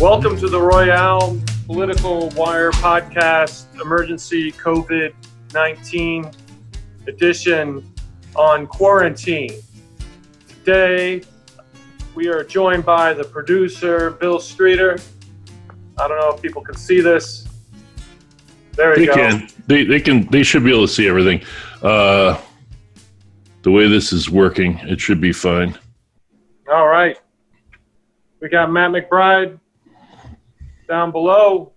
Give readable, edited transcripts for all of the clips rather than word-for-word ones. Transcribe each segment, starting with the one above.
Welcome to the Royale Political Wire podcast, emergency COVID-19 edition on quarantine. Today, we are joined by the producer, Bill Streeter. I don't know if people can see this. There you go. They should be able to see everything. The way this is working, it should be fine. All right. We got Matt McBride down below.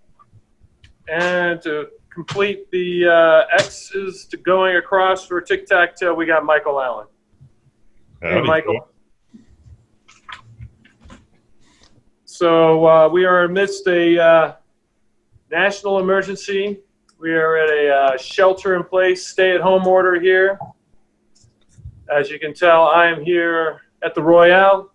And to complete the X's to going across for tic-tac-toe, we got Michael Allen. Hey, Michael. So we are amidst a national emergency. We are at a shelter-in-place, stay-at-home order here. As you can tell, I am here at the Royale,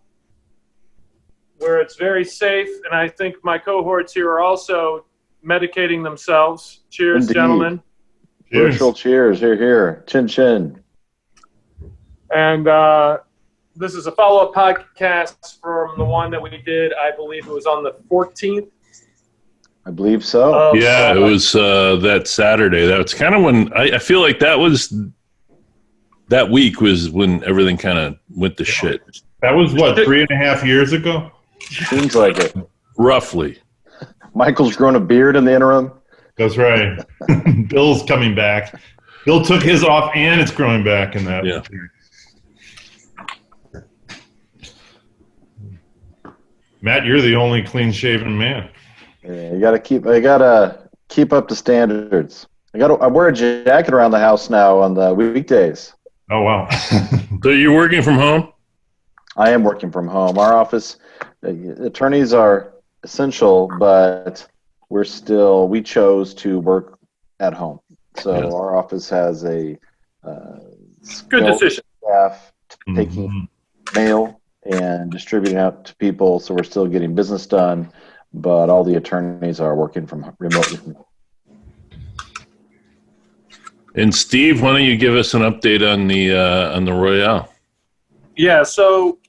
where it's very safe, and I think my cohorts here are also medicating themselves. Cheers, Indeed. Gentlemen. Virtual cheers. Here, here. Chin, chin. And this is a follow-up podcast from the one that we did, I believe it was on the 14th. I believe so. Yeah, it was that Saturday. That was kind of when I feel like that week was when everything kind of went to shit. That was what, 3.5 years ago? Seems like it. Roughly. Michael's grown a beard in the interim. That's right. Bill's coming back. Bill took his off and it's growing back in that. Yeah. Matt, you're the only clean-shaven man. Yeah, I gotta keep up to standards. I wear a jacket around the house now on the weekdays. Oh wow! So you're working from home? I am working from home. Our office, attorneys are essential, but we chose to work at home. So Our office has a good decision. Staff taking mail and distributing out to people, so we're still getting business done. But all the attorneys are working remotely from home. And Steve, why don't you give us an update on the Royale? Yeah, so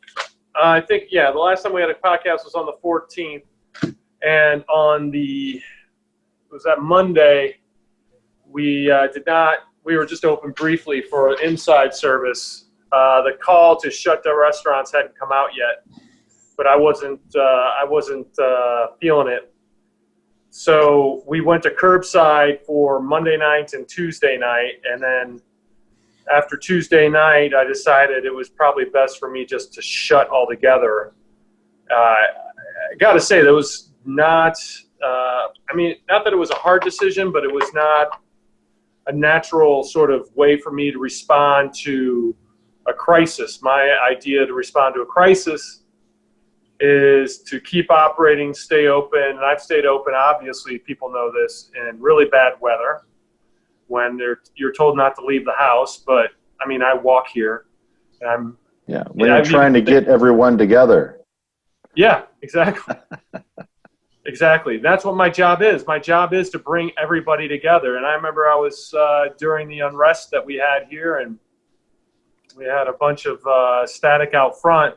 I think the last time we had a podcast was on the 14th, and on that Monday, we were just open briefly for an inside service. The call to shut the restaurants hadn't come out yet, but I wasn't feeling it. So we went to curbside for Monday night and Tuesday night, and then after Tuesday night, I decided it was probably best for me just to shut altogether. I got to say, that was not not that it was a hard decision, but it was not a natural sort of way for me to respond to a crisis. My idea to respond to a crisis is to keep operating, stay open, and I've stayed open, obviously, people know this, in really bad weather when you're told not to leave the house, but, I walk here. When you're trying to get everyone together. Yeah, exactly. Exactly. That's what my job is. My job is to bring everybody together, and I remember I was during the unrest that we had here, and we had a bunch of static out front.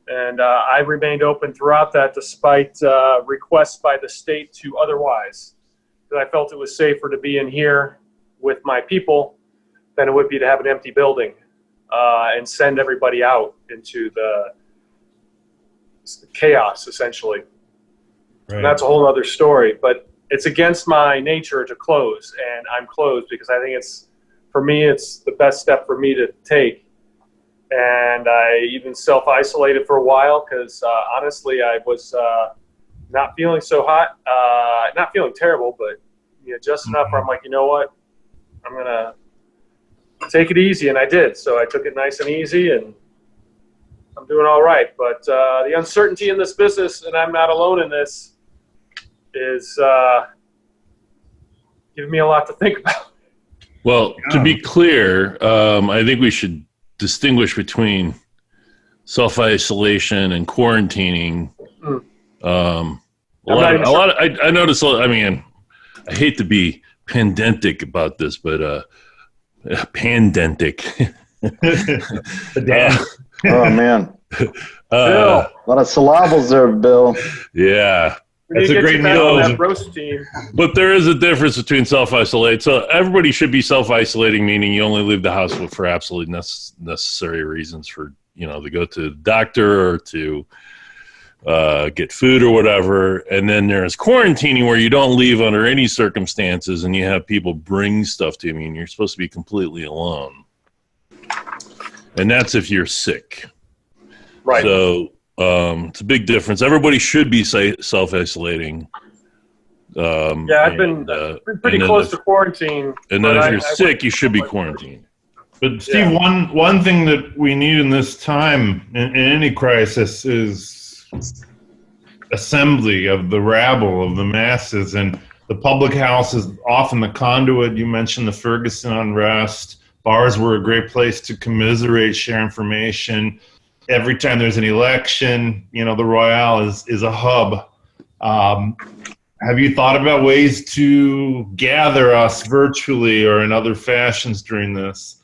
And I remained open throughout that despite requests by the state to otherwise. Because I felt it was safer to be in here with my people than it would be to have an empty building and send everybody out into the chaos, essentially. Right. And that's a whole other story. But it's against my nature to close, and I'm closed because I think it's the best step for me to take. And I even self-isolated for a while because, honestly, I was not feeling so hot. Not feeling terrible, but just enough where I'm like, you know what? I'm going to take it easy, and I did. So I took it nice and easy, and I'm doing all right. But the uncertainty in this business, and I'm not alone in this, is giving me a lot to think about. Well, to be clear, I think we should distinguish between self-isolation and quarantining. I noticed. I hate to be pedantic about this, but pandentic. Oh man, a lot of syllables there, Bill. Yeah, We need That's to a get great you back on meal. that roast team. But there is a difference between self-isolate. So everybody should be self-isolating, meaning you only leave the house for absolutely necessary reasons for, to go to the doctor or to get food or whatever. And then there's quarantining where you don't leave under any circumstances and you have people bring stuff to you and you're supposed to be completely alone. And that's if you're sick. Right. So it's a big difference. Everybody should be self-isolating. I've been pretty close to quarantine. And then if you're sick, you should be quarantined. But Steve, one thing that we need in this time, in any crisis, is assembly of the rabble, of the masses. And the public house is often the conduit. You mentioned the Ferguson unrest. Bars were a great place to commiserate, share information. Every time there's an election, the Royale is a hub. Have you thought about ways to gather us virtually or in other fashions during this?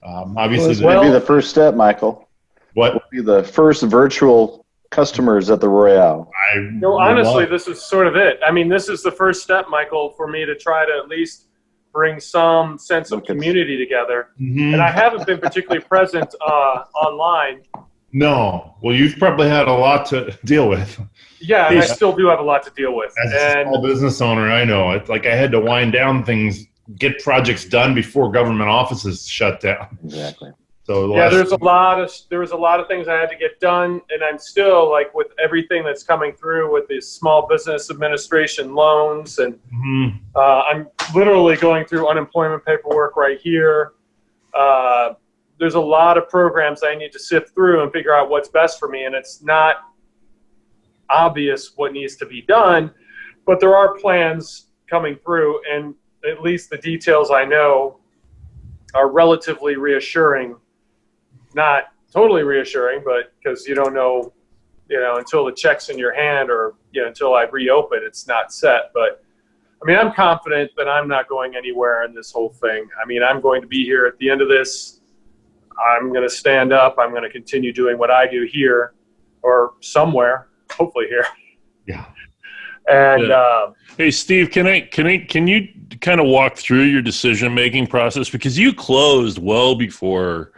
Obviously, this would be the first step, Michael. What would be the first virtual customers at the Royale? Honestly, this is sort of it. I mean, this is the first step, Michael, for me to try to at least bring some sense of community together. Mm-hmm. And I haven't been particularly present online. No. Well, you've probably had a lot to deal with. Yeah, and I still do have a lot to deal with. As a small business owner, I know. It's like I had to wind down things, get projects done before government offices shut down. Exactly. So there was a lot of things I had to get done, and I'm still like with everything that's coming through with these small business administration loans, and I'm literally going through unemployment paperwork right here. There's a lot of programs I need to sift through and figure out what's best for me, and it's not obvious what needs to be done, but there are plans coming through, and at least the details I know are relatively reassuring. Not totally reassuring, but because you don't know, until the check's in your hand or, until I reopen, it's not set. But I mean, I'm confident that I'm not going anywhere in this whole thing. I mean, I'm going to be here at the end of this. I'm going to stand up. I'm going to continue doing what I do here or somewhere, hopefully here. Yeah. And hey, Steve, can you kind of walk through your decision-making process? Because you closed well before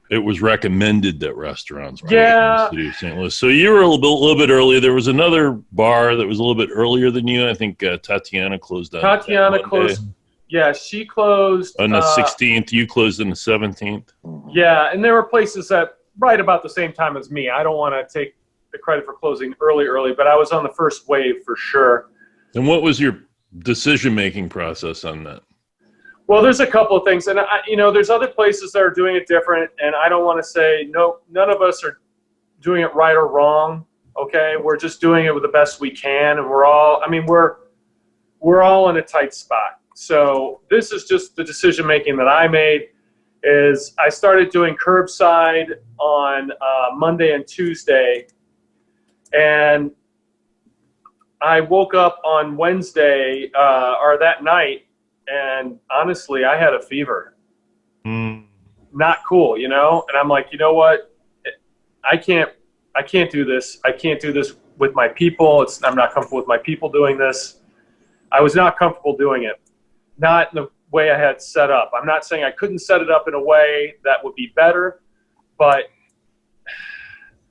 it was recommended that restaurants were in the city of St. Louis. So you were a little bit earlier. There was another bar that was a little bit earlier than you. I think Tatiana closed on Tatiana closed. Yeah, she closed on the 16th. You closed on the 17th. Yeah, and there were places that right about the same time as me. I don't want to take the credit for closing early, but I was on the first wave for sure. And what was your decision-making process on that? Well, there's a couple of things, and there's other places that are doing it different, and I don't want to say no. None of us are doing it right or wrong. Okay, we're just doing it with the best we can, and we're all in a tight spot. So this is just the decision making that I made. Is I started doing curbside on Monday and Tuesday, and I woke up on Wednesday or that night. And honestly, I had a fever. Not cool, And I'm like, you know what? I can't do this. I can't do this with my people. I'm not comfortable with my people doing this. I was not comfortable doing it. Not in the way I had set up. I'm not saying I couldn't set it up in a way that would be better, but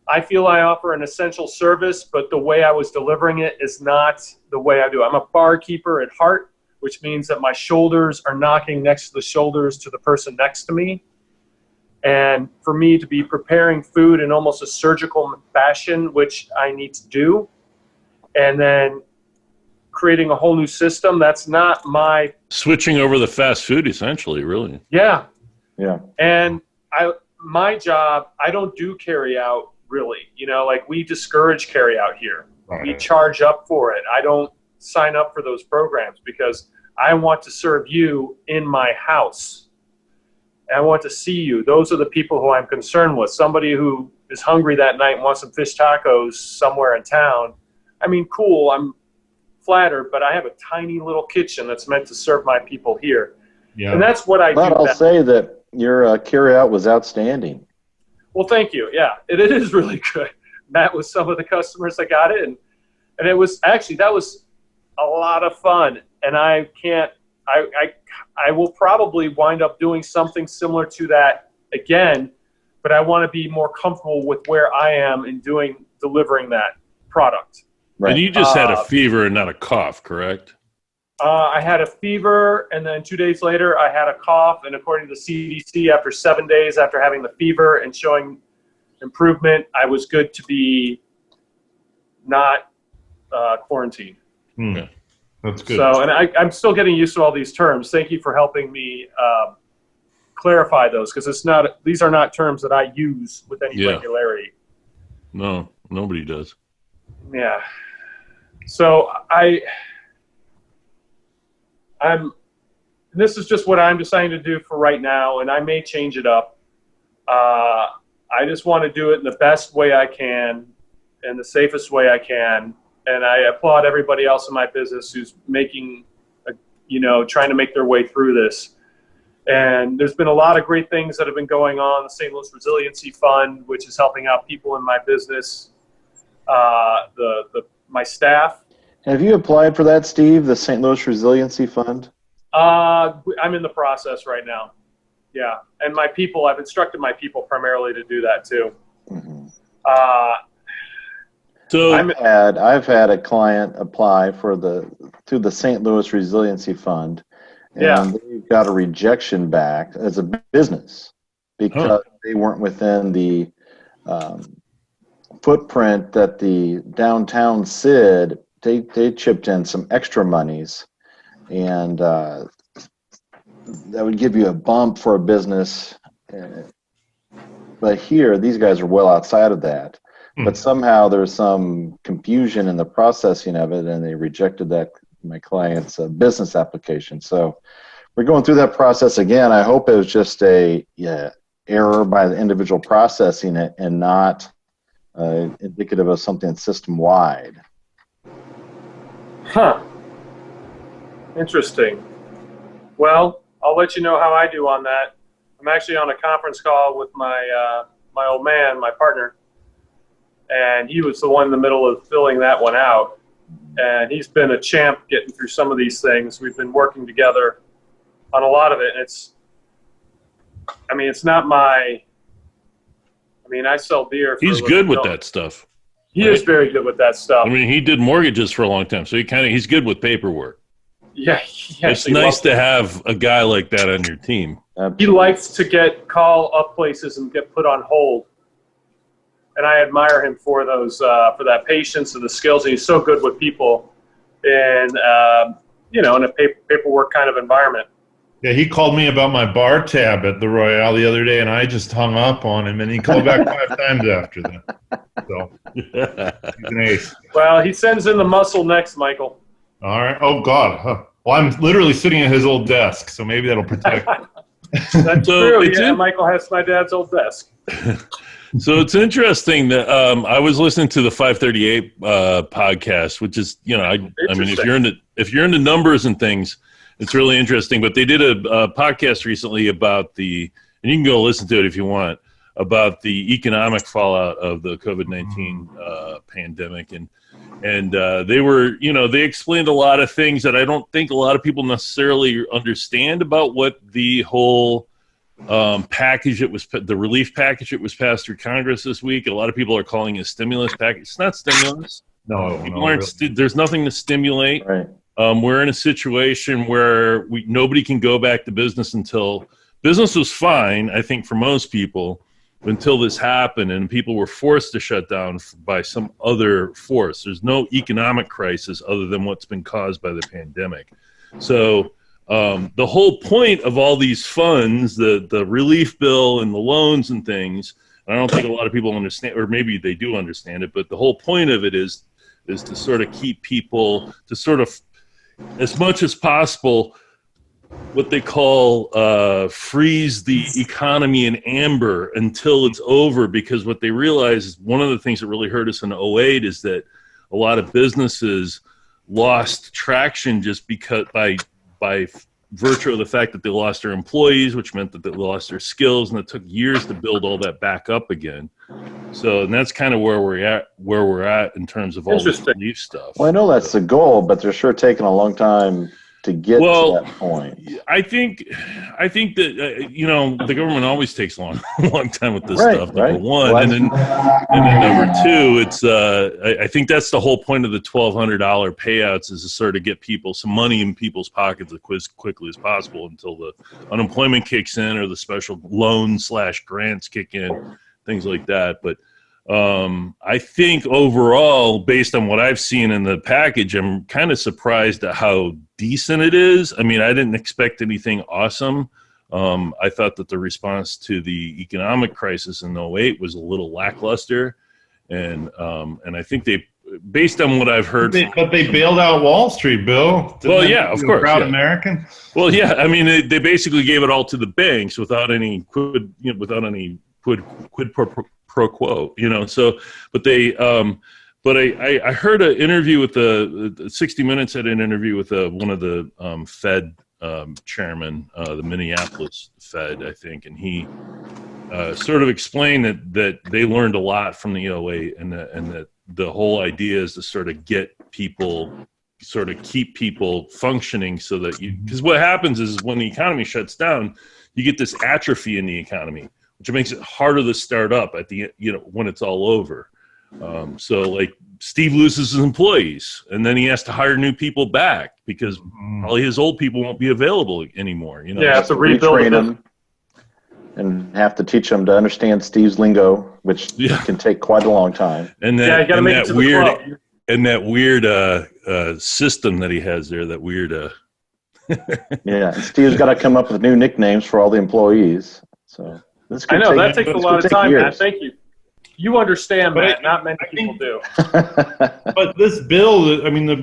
I feel I offer an essential service, but the way I was delivering it is not the way I do. I'm a barkeeper at heart, which means that my shoulders are knocking next to the shoulders to the person next to me. And for me to be preparing food in almost a surgical fashion, which I need to do, and then creating a whole new system, that's not my... Switching over the fast food, essentially, really. Yeah. Yeah. And my job, I don't do carry out, really. We discourage carry out here. Right. We charge up for it. I don't sign up for those programs because I want to serve you in my house. I want to see you. Those are the people who I'm concerned with. Somebody who is hungry that night and wants some fish tacos somewhere in town. I mean, cool, I'm flattered, but I have a tiny little kitchen that's meant to serve my people here. Yeah. And that's what I do. But I'll say that your carry-out was outstanding. Well, thank you. Yeah, it is really good. Met with some of the customers that got in. And it was actually, that was a lot of fun. And I will probably wind up doing something similar to that again, but I want to be more comfortable with where I am in delivering that product. Right. And you just had a fever and not a cough, correct? I had a fever, and then 2 days later I had a cough, and according to the CDC, after 7 days after having the fever and showing improvement, I was good to be not quarantined. Yeah. That's good. So, and I'm still getting used to all these terms. Thank you for helping me clarify those, because these are not terms that I use with any regularity. No, nobody does. Yeah. So this is just what I'm deciding to do for right now, and I may change it up. I just want to do it in the best way I can and the safest way I can. And I applaud everybody else in my business who's trying to make their way through this. And there's been a lot of great things that have been going on. The St. Louis Resiliency Fund, which is helping out people in my business, my staff. Have you applied for that, Steve, the St. Louis Resiliency Fund? I'm in the process right now. Yeah. And my people, I've instructed my people primarily to do that too. Mm-hmm. So I've had a client apply to the St. Louis Resiliency Fund, and they've got a rejection back as a business because they weren't within the footprint that the downtown SID. They chipped in some extra monies, and that would give you a bump for a business. But here, these guys are well outside of that. But somehow there's some confusion in the processing of it, and they rejected my client's business application. So we're going through that process again. I hope it was just a error by the individual processing it and not indicative of something system-wide. Huh. Interesting. Well, I'll let you know how I do on that. I'm actually on a conference call with my old man, my partner, and he was the one in the middle of filling that one out. And he's been a champ getting through some of these things. We've been working together on a lot of it. And it's not I sell beer. He's good with that stuff. He is very good with that stuff. I mean, he did mortgages for a long time, so he's good with paperwork. Yeah. It's nice to have a guy like that on your team. He likes to call up places and get put on hold. And I admire him for for that patience and the skills. And he's so good with people in a paperwork kind of environment. Yeah, he called me about my bar tab at the Royale the other day, and I just hung up on him, and he called back 5 times after that. So he's an ace. Well, he sends in the muscle next, Michael. All right. Oh, God. Huh. Well, I'm literally sitting at his old desk, so maybe that'll protect him. That's true. Yeah, Michael has my dad's old desk. So it's interesting that I was listening to the 538 podcast, which is, if you're into numbers and things, it's really interesting. But they did a podcast recently about and you can go listen to it if you want, about the economic fallout of the COVID-19 pandemic. And they were, they explained a lot of things that I don't think a lot of people necessarily understand about what the whole package the relief package that was passed through Congress this week. A lot of people are calling it a stimulus package. It's not stimulus. No, there's nothing to stimulate. Right. We're in a situation where nobody can go back to business until business was fine, I think, for most people until this happened and people were forced to shut down by some other force. There's no economic crisis other than what's been caused by the pandemic. So the whole point of all these funds, the relief bill and the loans and things, I don't think a lot of people understand, or maybe they do understand it, but the whole point of it is to sort of keep people, to sort of, as much as possible, what they call freeze the economy in amber until it's over, because what they realize is one of the things that really hurt us in 2008 is that a lot of businesses lost traction just because by virtue of the fact that they lost their employees, which meant that they lost their skills, and it took years to build all that back up again. So, and that's kind of where we're at in terms of all this Interesting. relief stuff. Well, I know that's the goal, but they're sure taking a long time to get to that point. I think that the government always takes a long time with this Right, stuff. Number right. one, Well, and then number two, it's I think that's the whole point of the $1,200 payouts is to sort of get people some money in people's pockets as quickly as possible until the unemployment kicks in or the special loans/grants kick in, things like that. But I think overall, based on what I've seen in the package, I'm kind of surprised at how decent it is. I mean, I didn't expect anything awesome. I thought that the response to the economic crisis in '08 was a little lackluster, and I think based on what I've heard, But they bailed out Wall Street, Bill. Well, yeah, of course, proud yeah. American. Well, yeah, I mean, they basically gave it all to the banks without any quid pro quo, so, but they, but I heard an interview with the 60 Minutes had an interview with one of the Fed chairman, the Minneapolis Fed, I think, and he sort of explained that they learned a lot from the '08 and that the whole idea is to sort of keep people functioning so that because what happens is when the economy shuts down, you get this atrophy in the economy, which makes it harder to start up at the when it's all over. So like Steve loses his employees, and then he has to hire new people back because probably his old people won't be available anymore. Yeah, have to rebuild them and have to teach them to understand Steve's lingo, which can take quite a long time. And you got to make it to the club. And that weird system that he has there, that weird. Yeah, and Steve's got to come up with new nicknames for all the employees. So. I know that takes a lot of time, Matt. Thank you. You understand, Matt. Not many people do. But this bill,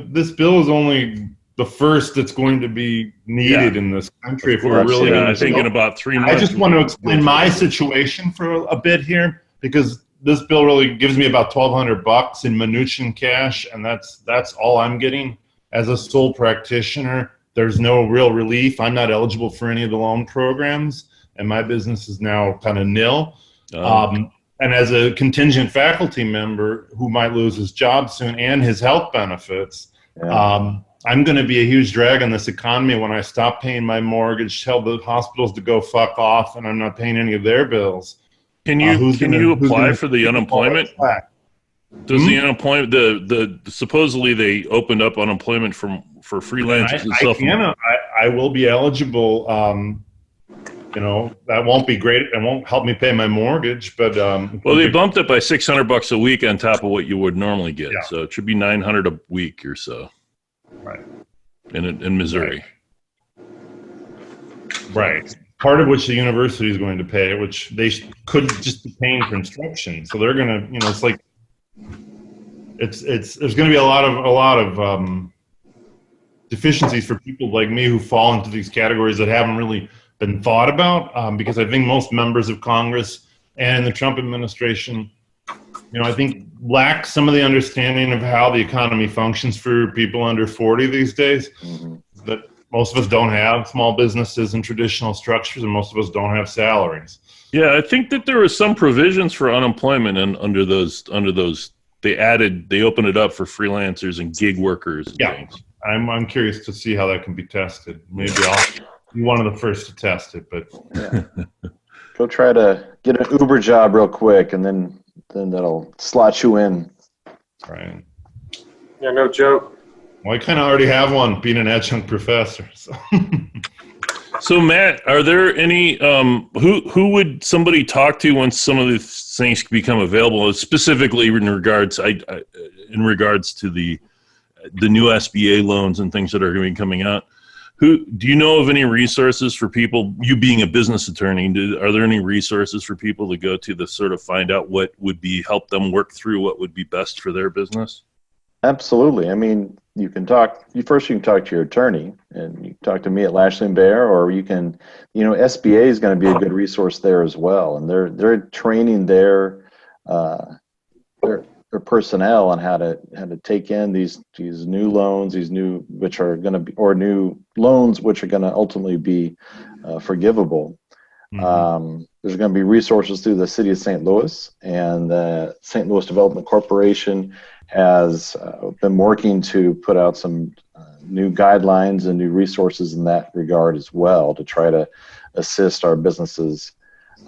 this bill is only the first that's going to be needed in this country. If we're really I think in about 3 months. I just want to explain my situation for a bit here because this bill really gives me about $1,200 in Mnuchin cash, and that's all I'm getting as a sole practitioner. There's no real relief. I'm not eligible for any of the loan programs. And my business is now kind of nil. And as a contingent faculty member who might lose his job soon and his health benefits, I'm going to be a huge drag on this economy when I stop paying my mortgage, tell the hospitals to go fuck off, and I'm not paying any of their bills. Can you apply for the unemployment? Does the unemployment supposedly they opened up unemployment for freelancers and stuff? I will be eligible. That won't be great. It won't help me pay my mortgage, but well, they bumped it by $600 a week on top of what you would normally get, so it should be $900 a week or so. Right. In Missouri. Right. Part of which the university is going to pay, which they could just be paying for instruction. So they're going to, it's like, there's going to be a lot of deficiencies for people like me who fall into these categories that haven't really been thought about, because I think most members of Congress and the Trump administration, I think lack some of the understanding of how the economy functions for people under 40 these days. That most of us don't have small businesses and traditional structures, and most of us don't have salaries. Yeah, I think that there were some provisions for unemployment, and under those they opened it up for freelancers and gig workers. And things. I'm curious to see how that can be tested. Maybe I'll be one of the first to test it, but go try to get an Uber job real quick, and then that'll slot you in. Right. Yeah, no joke. Well, I kind of already have one, being an adjunct professor. So, so Matt, are there any who would somebody talk to once some of these things become available? Specifically in regards to the new SBA loans and things that are going to be coming out. Do you know of any resources for people, you being a business attorney, are there any resources for people to go to sort of find out what would help them work through what would be best for their business? Absolutely. I mean, you can talk to your attorney, and you can talk to me at Lashley & Bear, or you can, SBA is going to be a good resource there as well. And they're training their personnel on how to take in these new loans, new loans which are going to ultimately be forgivable. there's going to be resources through the City of St. Louis, and the St. Louis Development Corporation has been working to put out some new guidelines and new resources in that regard as well to try to assist our businesses.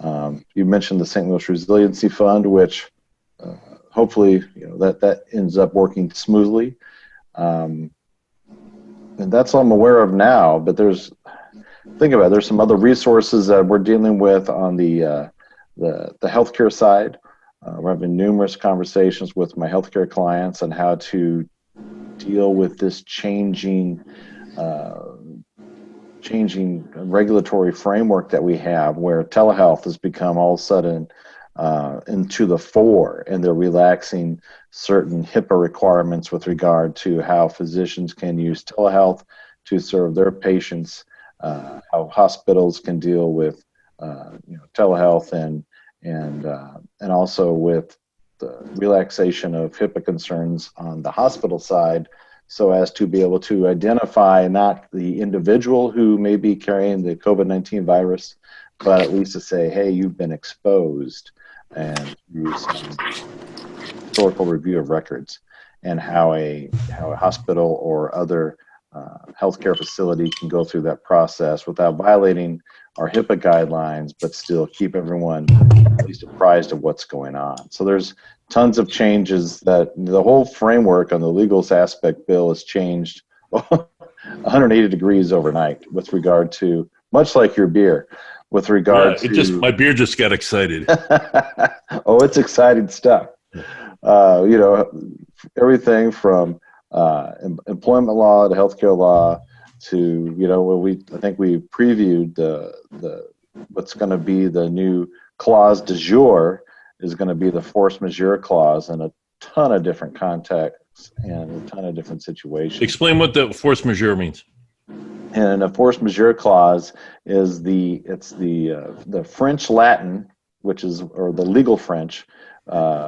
You mentioned the St. Louis Resiliency Fund, which hopefully that ends up working smoothly. And that's all I'm aware of now, but think about it, there's some other resources that we're dealing with on the healthcare side. We're having numerous conversations with my healthcare clients on how to deal with this changing regulatory framework that we have, where telehealth has become all of a sudden into the fore, and they're relaxing certain HIPAA requirements with regard to how physicians can use telehealth to serve their patients, how hospitals can deal with telehealth, and also with the relaxation of HIPAA concerns on the hospital side, so as to be able to identify not the individual who may be carrying the COVID-19 virus, but at least to say, hey, you've been exposed, and use some historical review of records and how a hospital or other healthcare facility can go through that process without violating our HIPAA guidelines, but still keep everyone at least apprised of what's going on. So there's tons of changes that the whole framework on the legal aspect bill has changed 180 degrees overnight with regard to, much like your beer, with regard to my beer just got excited. Oh, it's exciting stuff. Everything from employment law to healthcare law to I think we previewed the what's going to be the new clause du jour is going to be the force majeure clause in a ton of different contexts and a ton of different situations. Explain what the force majeure means. And a force majeure clause is the French Latin, or the legal French,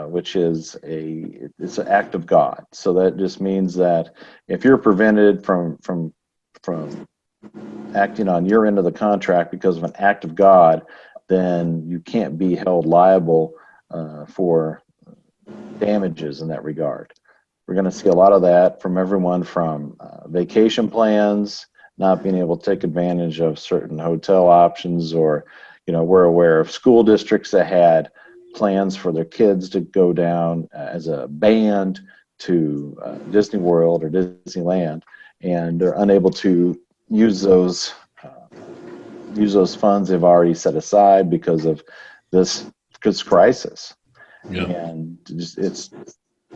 which is it's an act of God. So that just means that if you're prevented from acting on your end of the contract because of an act of God, then you can't be held liable for damages in that regard. We're going to see a lot of that from everyone from vacation plans, not being able to take advantage of certain hotel options, or, we're aware of school districts that had plans for their kids to go down as a band to Disney World or Disneyland, and they're unable to use those funds they've already set aside because of this crisis. Yeah. And it's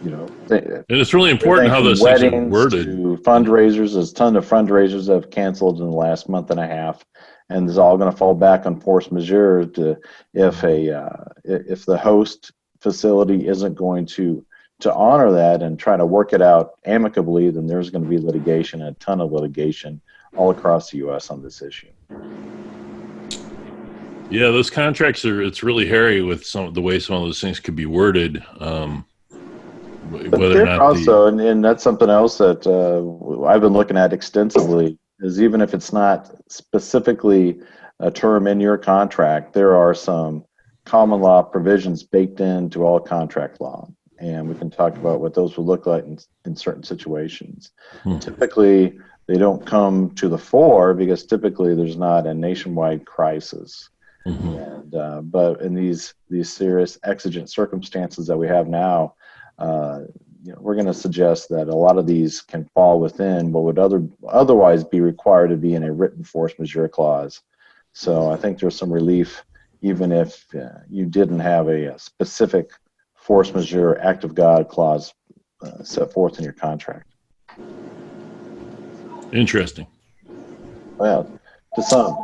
and it's really important how those things are worded. To fundraisers, there's a ton of fundraisers that have canceled in the last month and a half, and it's all going to fall back on force majeure if the host facility isn't going to honor that and try to work it out amicably, then there's going to be litigation, a ton of litigation all across the U.S. on this issue. Yeah, those contracts it's really hairy with the way some of those things could be worded. But they're also, and that's something else that I've been looking at extensively, is even if it's not specifically a term in your contract, there are some common law provisions baked into all contract law. And we can talk about what those would look like in certain situations. Typically, they don't come to the fore because typically there's not a nationwide crisis. And but in these serious exigent circumstances that we have now, we're going to suggest that a lot of these can fall within what would otherwise be required to be in a written force majeure clause. So I think there's some relief, even if you didn't have a specific force majeure act of God clause set forth in your contract. Interesting. Well, to some.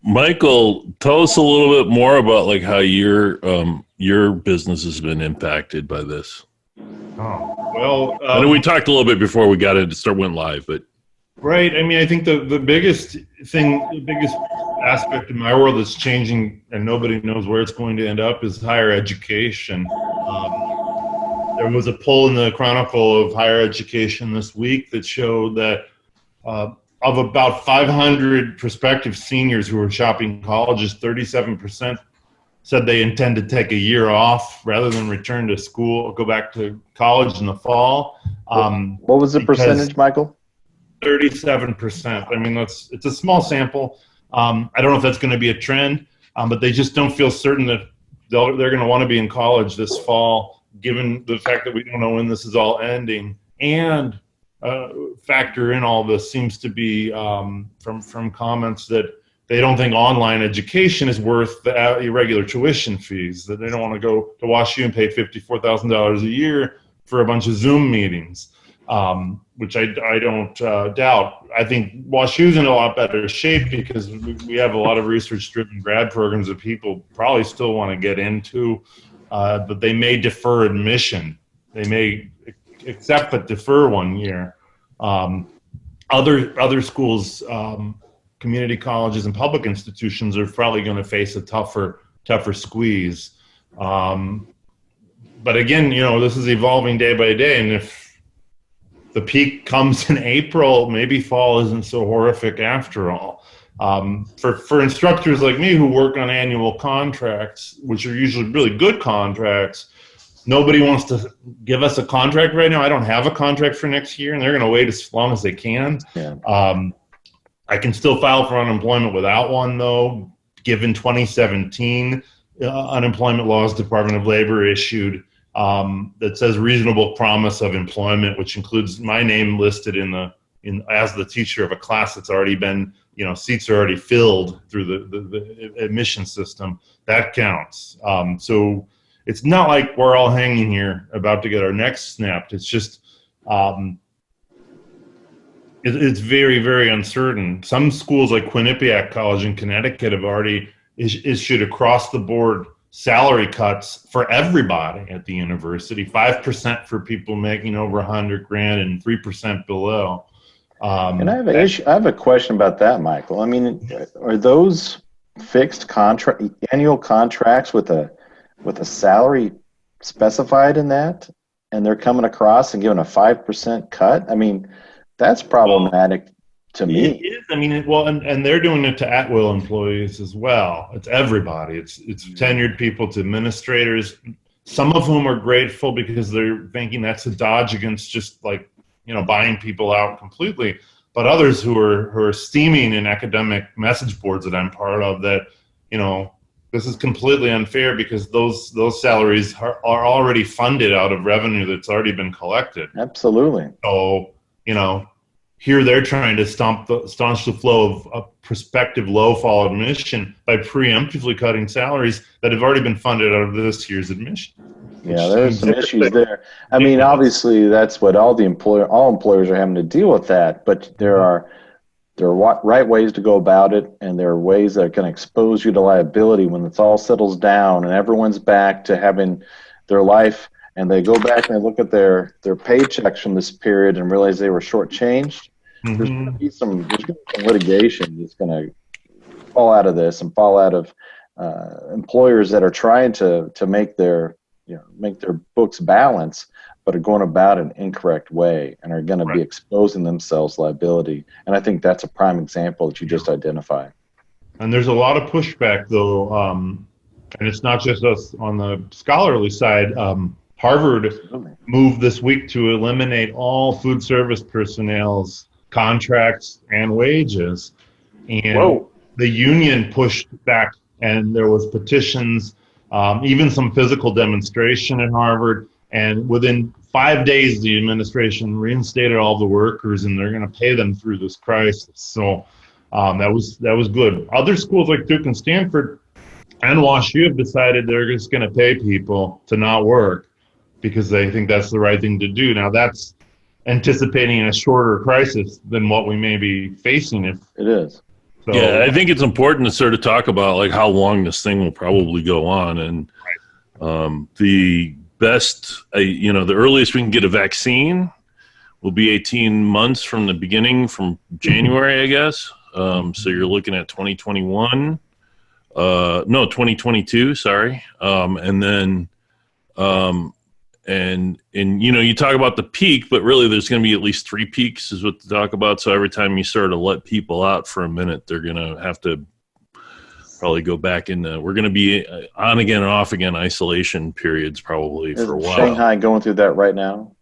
Michael, tell us a little bit more about like how your business has been impacted by this. Oh, well, I know we talked a little bit before we went live, but right. I mean, I think the biggest aspect of my world that's changing, and nobody knows where it's going to end up, is higher education. There was a poll in the Chronicle of Higher Education this week that showed that of about 500 prospective seniors who are shopping colleges, 37% said they intend to take a year off rather than return to school or go back to college in the fall. What was the percentage, Michael? 37%. I mean, it's a small sample. I don't know if that's going to be a trend, but they just don't feel certain that they're going to want to be in college this fall, given the fact that we don't know when this is all ending. And factor in all this seems to be from comments that they don't think online education is worth the irregular tuition fees, that they don't want to go to WashU and pay $54,000 a year for a bunch of Zoom meetings, which I don't doubt. I think WashU's in a lot better shape because we have a lot of research-driven grad programs that people probably still want to get into, but they may defer admission. They may accept but defer 1 year. Other schools, community colleges and public institutions are probably going to face a tougher squeeze. But again, this is evolving day by day, and if the peak comes in April, maybe fall isn't so horrific after all. For instructors like me who work on annual contracts, which are usually really good contracts, nobody wants to give us a contract right now. I don't have a contract for next year, and they're going to wait as long as they can. Yeah. I can still file for unemployment without one, though, given 2017 unemployment laws Department of Labor issued that says reasonable promise of employment, which includes my name listed as the teacher of a class that's already been, seats are already filled through the admission system. That counts. So it's not like we're all hanging here about to get our necks snapped. It's just it's very, very uncertain. Some schools like Quinnipiac College in Connecticut have already issued across-the-board salary cuts for everybody at the university, 5% for people making over $100,000 and 3% below. And I have a question about that, Michael. I mean, are those fixed annual contracts with a salary specified in that, and they're coming across and giving a 5% cut? I mean, that's problematic to me. It is. I mean, and they're doing it to at-will employees as well. It's everybody. It's tenured people to administrators, some of whom are grateful because they're thinking that's a dodge against just buying people out completely. But others who are steaming in academic message boards that I'm part of that, this is completely unfair because those salaries are already funded out of revenue that's already been collected. Absolutely. So, here they're trying to staunch the flow of prospective low-fall admission by preemptively cutting salaries that have already been funded out of this year's admission. Yeah, there's some issues there. I mean, obviously, that's what all employers are having to deal with that, but there are right ways to go about it, and there are ways that can expose you to liability when it's all settles down and everyone's back to having their life, and they go back and they look at their paychecks from this period and realize they were shortchanged. Mm-hmm. There's going to be some litigation that's going to fall out of this and fall out of employers that are trying to make their books balance, but are going about an incorrect way and are going to be exposing themselves liability. And I think that's a prime example that you just identified. And there's a lot of pushback, though, and it's not just us on the scholarly side. Harvard moved this week to eliminate all food service personnel's contracts and wages. And the union pushed back, and there was petitions, even some physical demonstration at Harvard. And within 5 days, the administration reinstated all the workers, and they're going to pay them through this crisis. So that was good. Other schools like Duke and Stanford and WashU have decided they're just going to pay people to not work because they think that's the right thing to do. Now, that's anticipating a shorter crisis than what we may be facing. If it is. So, yeah, I think it's important to sort of talk about how long this thing will probably go on, and the best, the earliest we can get a vaccine will be 18 months from the beginning, from January, I guess. So you're looking at 2021, 2022, sorry. And then you talk about the peak, but really there's going to be at least 3 peaks is what to talk about. So every time you sort of let people out for a minute, they're going to have to probably go back in. We're going to be on again and off again isolation periods probably for a while. Shanghai going through that right now?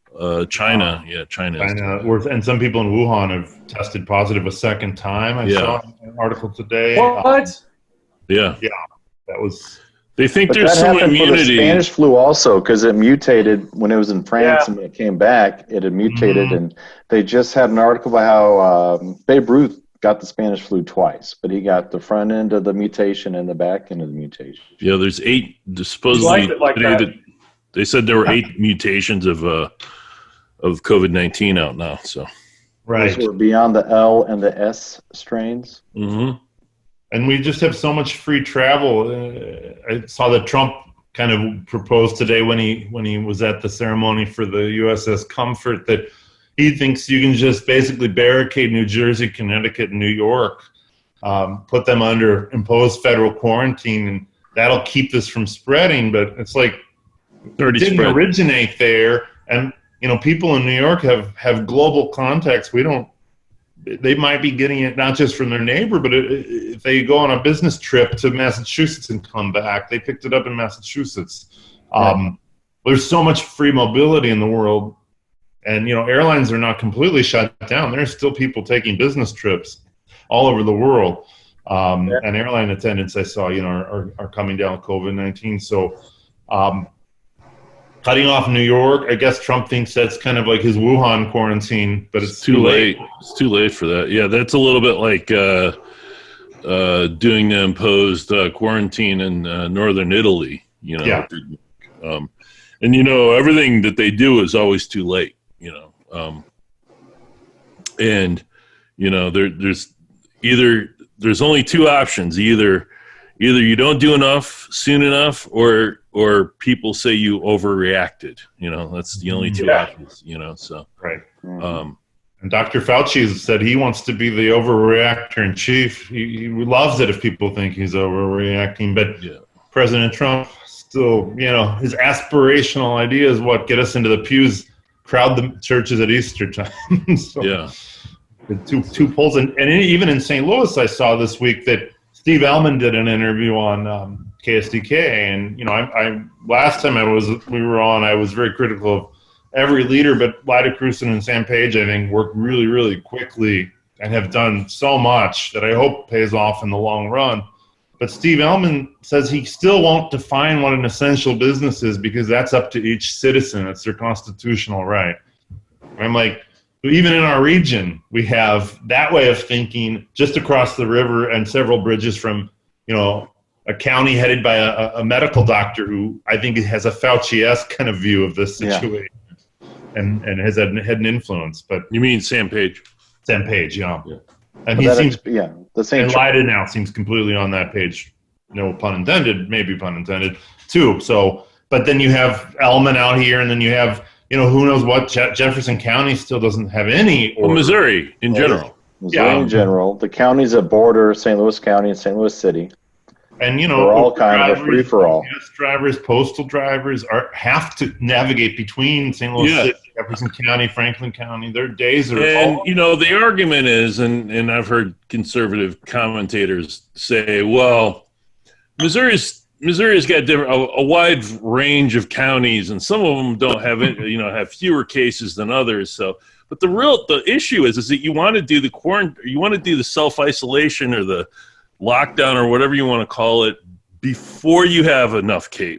China. And some people in Wuhan have tested positive a second time. I saw an article today. What? Yeah. That was. They think But there's that some happened immunity. for the Spanish flu also, because it mutated when it was in France, and when it came back, it had mutated. And they just had an article about how Babe Ruth got the Spanish flu twice, but he got the front end of the mutation and the back end of the mutation. Yeah, there's 8 supposedly today they said there were 8 mutations of COVID-19 out now. So Those were beyond the L and the S strains. Mm-hmm. And we just have so much free travel. I saw that Trump kind of proposed today when he was at the ceremony for the USS Comfort that he thinks you can just basically barricade New Jersey, Connecticut, and New York, put them under imposed federal quarantine, and that'll keep this from spreading. But it's like it didn't originate there, and people in New York have global contacts. They might be getting it not just from their neighbor, but if they go on a business trip to Massachusetts and come back, they picked it up in Massachusetts. There's so much free mobility in the world, and airlines are not completely shut down. There's still people taking business trips all over the world, and airline attendants I saw are coming down with COVID-19. So cutting off New York, I guess Trump thinks that's kind of like his Wuhan quarantine, but it's too late. It's too late for that. Yeah, that's a little bit like doing the imposed quarantine in northern Italy. And everything that they do is always too late. There's only 2 options. Either you don't do enough soon enough, or people say you overreacted. That's the only 2 options. So right. And Dr. Fauci said he wants to be the overreactor in chief. He loves it if people think he's overreacting, but President Trump still, his aspirational idea is get us into the pews, crowd the churches at Easter time. The two polls, and even in St. Louis, I saw this week that Steve Ellman did an interview on KSDK, and I last time we were on, I was very critical of every leader, but Lyda Crewson and Sam Page, I think, worked really, really quickly and have done so much that I hope pays off in the long run. But Steve Ellman says he still won't define what an essential business is because that's up to each citizen. It's their constitutional right. I'm like, even in our region, we have that way of thinking just across the river and several bridges from, a county headed by a medical doctor who I think has a Fauci-esque kind of view of this situation and has had an influence. But you mean Sam Page? Sam Page, yeah. And but he seems, the same. And Lyda now seems completely on that page. No pun intended, maybe pun intended, too. So, but then you have Ellman out here, and then you have, who knows what, Jefferson County still doesn't have any. Well, Missouri in general. In general. The counties that border St. Louis County and St. Louis City. And, they're all kind of a free-for-all. Yes, drivers, postal drivers have to navigate between St. Louis City, Jefferson County, Franklin County. Their days are all... the argument is, and I've heard conservative commentators say, well, Missouri's got a wide range of counties, and some of them don't have have fewer cases than others. So, but the issue is that you want to do the quarantine, you want to do the self-isolation or the lockdown or whatever you want to call it before you have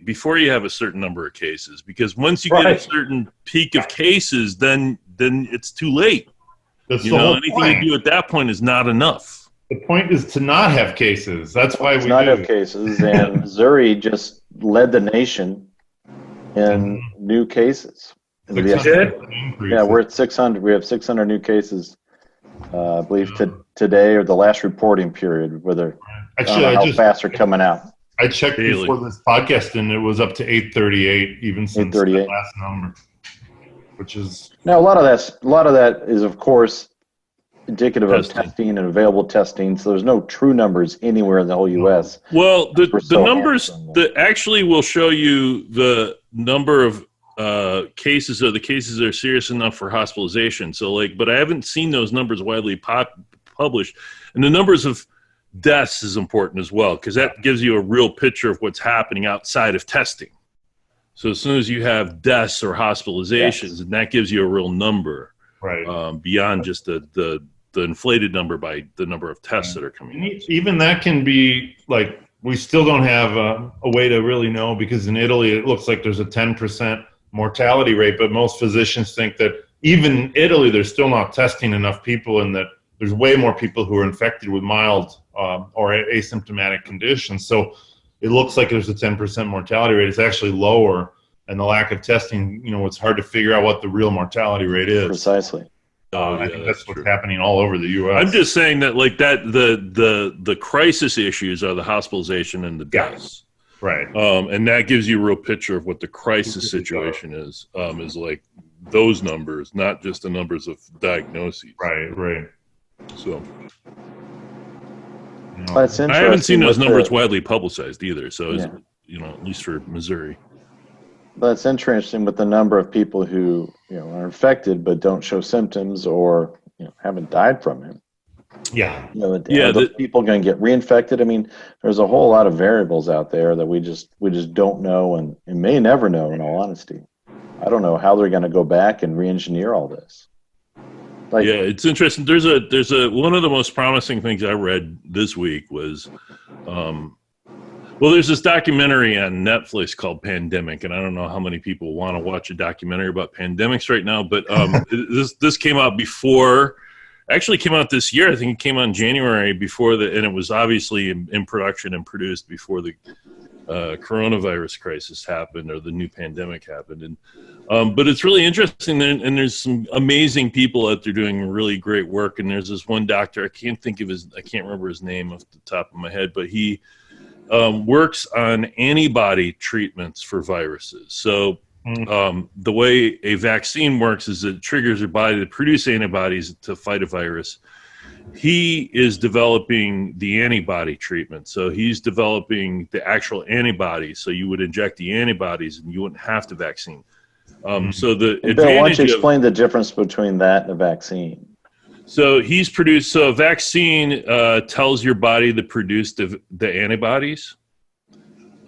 before you have a certain number of cases, because once you get a certain peak of cases, then it's too late. Anything you do at that point is not enough. The point is to not have cases. That's why we not have cases. And Missouri just led the nation in new cases. We're at 600. We have 600 new cases. I believe today or the last reporting period, whether how fast they're coming out. I checked before this podcast, and it was up to 838, even since the last number, which is now a lot of that is of course indicative of testing and available testing. So there's no true numbers anywhere in the whole U.S. Well, the numbers that actually will show you the number of cases are the cases that are serious enough for hospitalization. So, like, but I haven't seen those numbers widely published. And the numbers of deaths is important as well, because that gives you a real picture of what's happening outside of testing. So as soon as you have deaths or hospitalizations, and that gives you a real number, right? Beyond just the inflated number by the number of tests that are coming in. Even that can be like, we still don't have a way to really know, because in Italy it looks like there's a 10% mortality rate, but most physicians think that even in Italy they're still not testing enough people, and that there's way more people who are infected with mild or asymptomatic conditions. So it looks like there's a 10% mortality rate. It's actually lower, and the lack of testing, it's hard to figure out what the real mortality rate is. Precisely. I think that's what's happening all over the U.S. I'm just saying that, like, that the crisis issues are the hospitalization and the deaths. Right. And that gives you a real picture of what the crisis situation is like those numbers, not just the numbers of diagnoses. Right. So That's I haven't seen those numbers the, widely publicized either. So, at least for Missouri. That's interesting with the number of people who are infected but don't show symptoms or haven't died from it. Yeah. Are those people going to get reinfected? I mean, there's a whole lot of variables out there that we just don't know and may never know. In all honesty, I don't know how they're going to go back and re-engineer all this. It's interesting. There's a one of the most promising things I read this week was, there's this documentary on Netflix called Pandemic, and I don't know how many people want to watch a documentary about pandemics right now, but this came out before. Actually came out this year. I think it came out in January before and it was obviously in production and produced before the coronavirus crisis happened or the new pandemic happened. And but it's really interesting, and there's some amazing people out there doing really great work. And there's this one doctor, I can't remember his name off the top of my head, but he works on antibody treatments for viruses. So the way a vaccine works is it triggers your body to produce antibodies to fight a virus. He is developing the antibody treatment. So he's developing the actual antibodies. So you would inject the antibodies and you wouldn't have the vaccine. So the Bill, why don't you explain the difference between that and a vaccine? So a vaccine tells your body to produce the antibodies.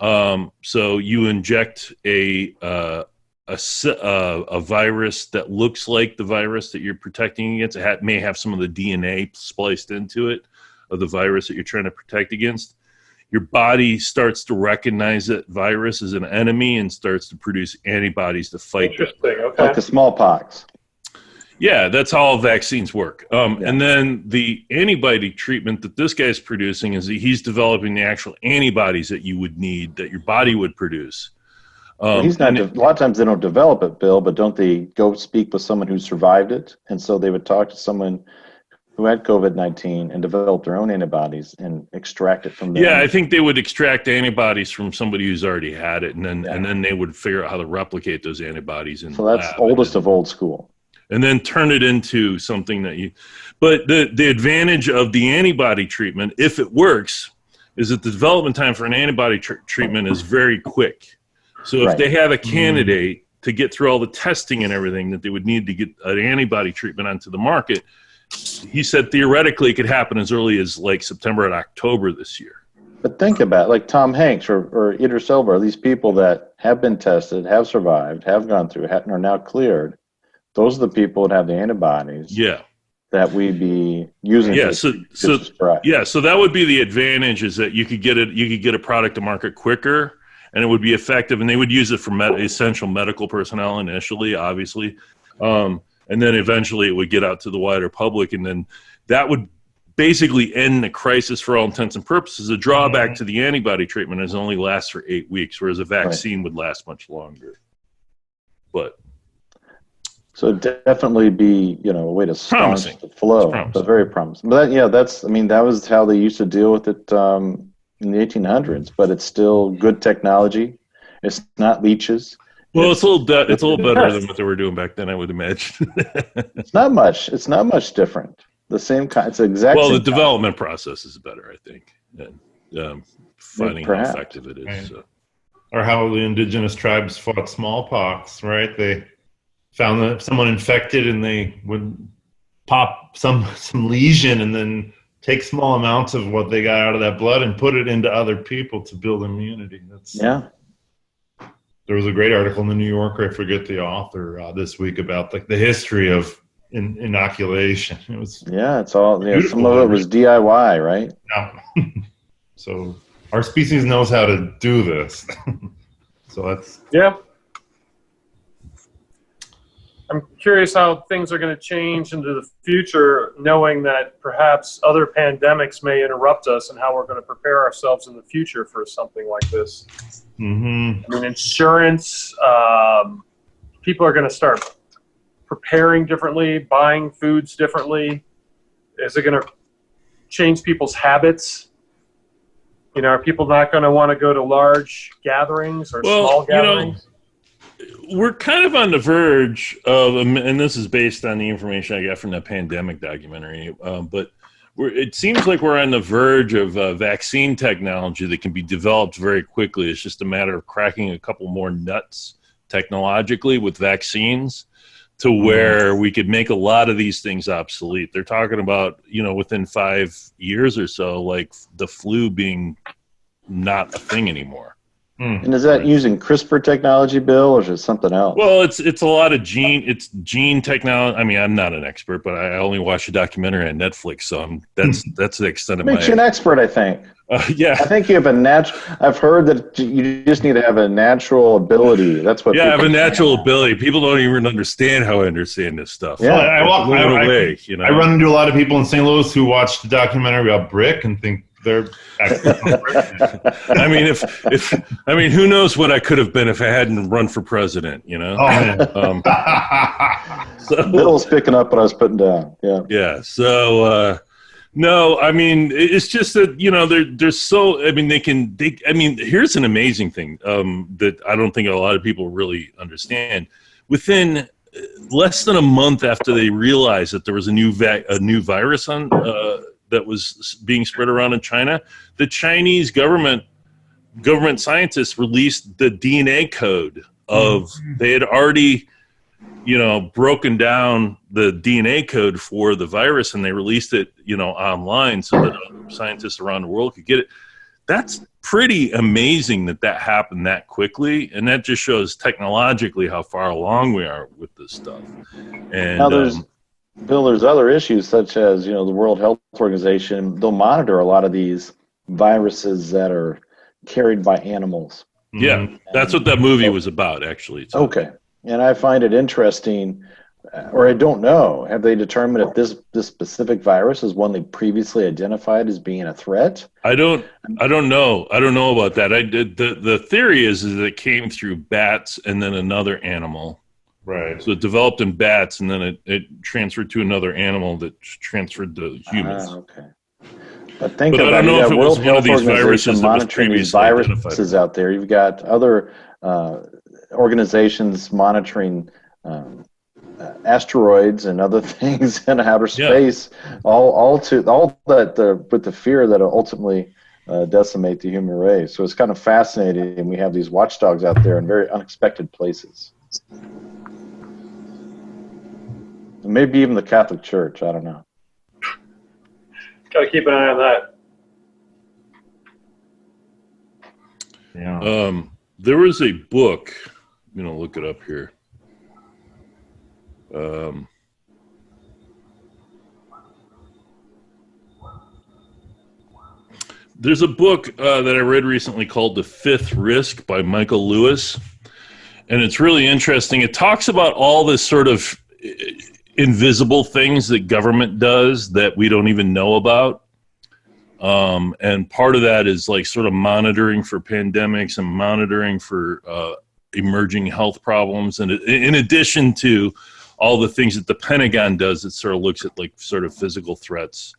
So you inject a virus that looks like the virus that you're protecting against. It may have some of the DNA spliced into it of the virus that you're trying to protect against. Your body starts to recognize that virus as an enemy and starts to produce antibodies to fight it. Okay. Like the smallpox. Yeah, that's how all vaccines work. And then the antibody treatment that this guy's producing is he's developing the actual antibodies that you would need, that your body would produce. He's not. A lot of times they don't develop it, Bill, but don't they go speak with someone who survived it? And so they would talk to someone who had COVID-19 and develop their own antibodies and extract it from them. Yeah, I think they would extract antibodies from somebody who's already had it, and then they would figure out how to replicate those antibodies in the lab. So that's oldest of old school. And then turn it into something that but the advantage of the antibody treatment, if it works, is that the development time for an antibody treatment is very quick. So if they have a candidate to get through all the testing and everything that they would need to get an antibody treatment onto the market, he said theoretically it could happen as early as like September and October this year. But think about it, like Tom Hanks or Idris Elba, these people that have been tested, have survived, have gone through, are now cleared. Those are the people that have the antibodies. Yeah. That we'd be using. Yeah. So that would be the advantage, is that you could get a product to market quicker, and it would be effective, and they would use it for essential medical personnel initially, obviously. And then eventually it would get out to the wider public, and then that would basically end the crisis for all intents and purposes. The drawback to the antibody treatment is it only lasts for 8 weeks, whereas a vaccine would last much longer. But so definitely be, a way to staunch the flow, but very promising. But that was how they used to deal with it in the 1800s. But it's still good technology. It's not leeches. Well, it's a little better than what they were doing back then, I would imagine. It's not much. It's not much different. The same kind. It's exactly. Well, the development process is better, I think, and finding how effective it is. Right. So. how the indigenous tribes fought smallpox, right? They found that someone infected and they would pop some lesion and then take small amounts of what they got out of that blood and put it into other people to build immunity. Yeah. There was a great article in the New Yorker, I forget the author, this week about like the history of inoculation. It was it's all some of it was DIY, right? Yeah. So our species knows how to do this. So that's I'm curious how things are going to change into the future, knowing that perhaps other pandemics may interrupt us, and how we're going to prepare ourselves in the future for something like this. Mm-hmm. I mean, insurance, people are going to start preparing differently, buying foods differently. Is it going to change people's habits? You know, are people not going to want to go to large gatherings or small gatherings? We're kind of on the verge of, and this is based on the information I got from that pandemic documentary, but it seems like we're on the verge of vaccine technology that can be developed very quickly. It's just a matter of cracking a couple more nuts technologically with vaccines to where we could make a lot of these things obsolete. They're talking about, within 5 years or so, like the flu being not a thing anymore. And is that using CRISPR technology, Bill, or is it something else? Well, it's a lot of gene technology. I mean, I'm not an expert, but I only watched a documentary on Netflix, so that's the extent of Makes you an expert, I think. Yeah, I think you have I've heard that you just need to have a natural ability. That's what. Yeah, I have a natural ability. People don't even understand how I understand this stuff. Yeah, I run into a lot of people in St. Louis who watch the documentary about Brick and think they're. I mean, who knows what I could have been if I hadn't run for president? Oh man. So, Bill's picking up what I was putting down. Yeah. Yeah. So. No, I mean, it's just that, they're so, I mean, here's an amazing thing that I don't think a lot of people really understand. Within less than a month after they realized that there was a new virus that was being spread around in China, the Chinese government scientists released the DNA code of, they had already broken down the DNA code for the virus, and they released it, online so that scientists around the world could get it. That's pretty amazing that happened that quickly, and that just shows technologically how far along we are with this stuff. And now Bill, there's other issues such as, the World Health Organization. They'll monitor a lot of these viruses that are carried by animals. Yeah, that's what that movie was about, actually. So. Okay. And I find it interesting, or I don't know, have they determined if this specific virus is one they previously identified as being a threat? I don't know. I don't know about that. The theory is that it came through bats and then another animal. Right. So it developed in bats, and then it transferred to another animal that transferred to humans. Okay. But think I don't know if it was one of these viruses that was previously viruses out there. You've got other organizations monitoring asteroids and other things in outer space, all that with the fear that it'll ultimately decimate the human race. So it's kind of fascinating, and we have these watchdogs out there in very unexpected places. And maybe even the Catholic Church. I don't know. Got to keep an eye on that. Yeah. There was a book. I'm going to look it up here. There's a book that I read recently called The Fifth Risk by Michael Lewis. And it's really interesting. It talks about all this sort of invisible things that government does that we don't even know about. And part of that is like sort of monitoring for pandemics and monitoring for emerging health problems. And in addition to all the things that the Pentagon does, it sort of looks at like sort of physical threats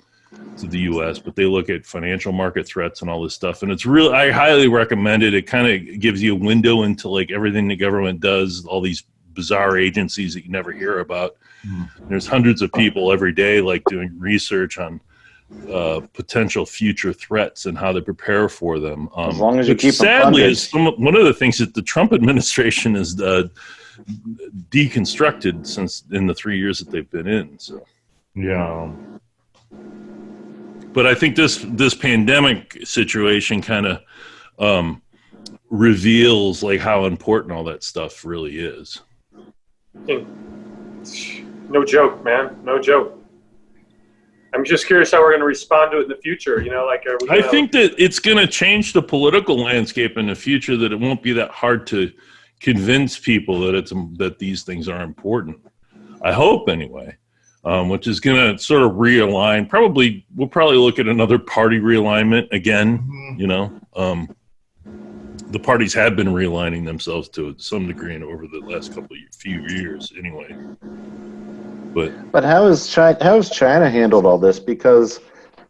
to the U.S., but they look at financial market threats and all this stuff. And it's really, I highly recommend it. It kind of gives you a window into like everything the government does, all these bizarre agencies that you never hear about. There's hundreds of people every day like doing research on potential future threats and how to prepare for them. As long as you keep them sadly funded. is one of the things that the Trump administration has deconstructed since in the 3 years that they've been in. So Yeah. but I think this pandemic situation kind of reveals like how important all that stuff really is. No joke, man. No joke. I'm just curious how we're going to respond to it in the future. You know, like, are we I think that it's going to change the political landscape in the future, that it won't be that hard to convince people that these things are important. I hope anyway, which is going to sort of realign. We'll probably look at another party realignment again. Mm-hmm. You know, the parties have been realigning themselves to some degree over the last few years anyway. But how has China handled all this? Because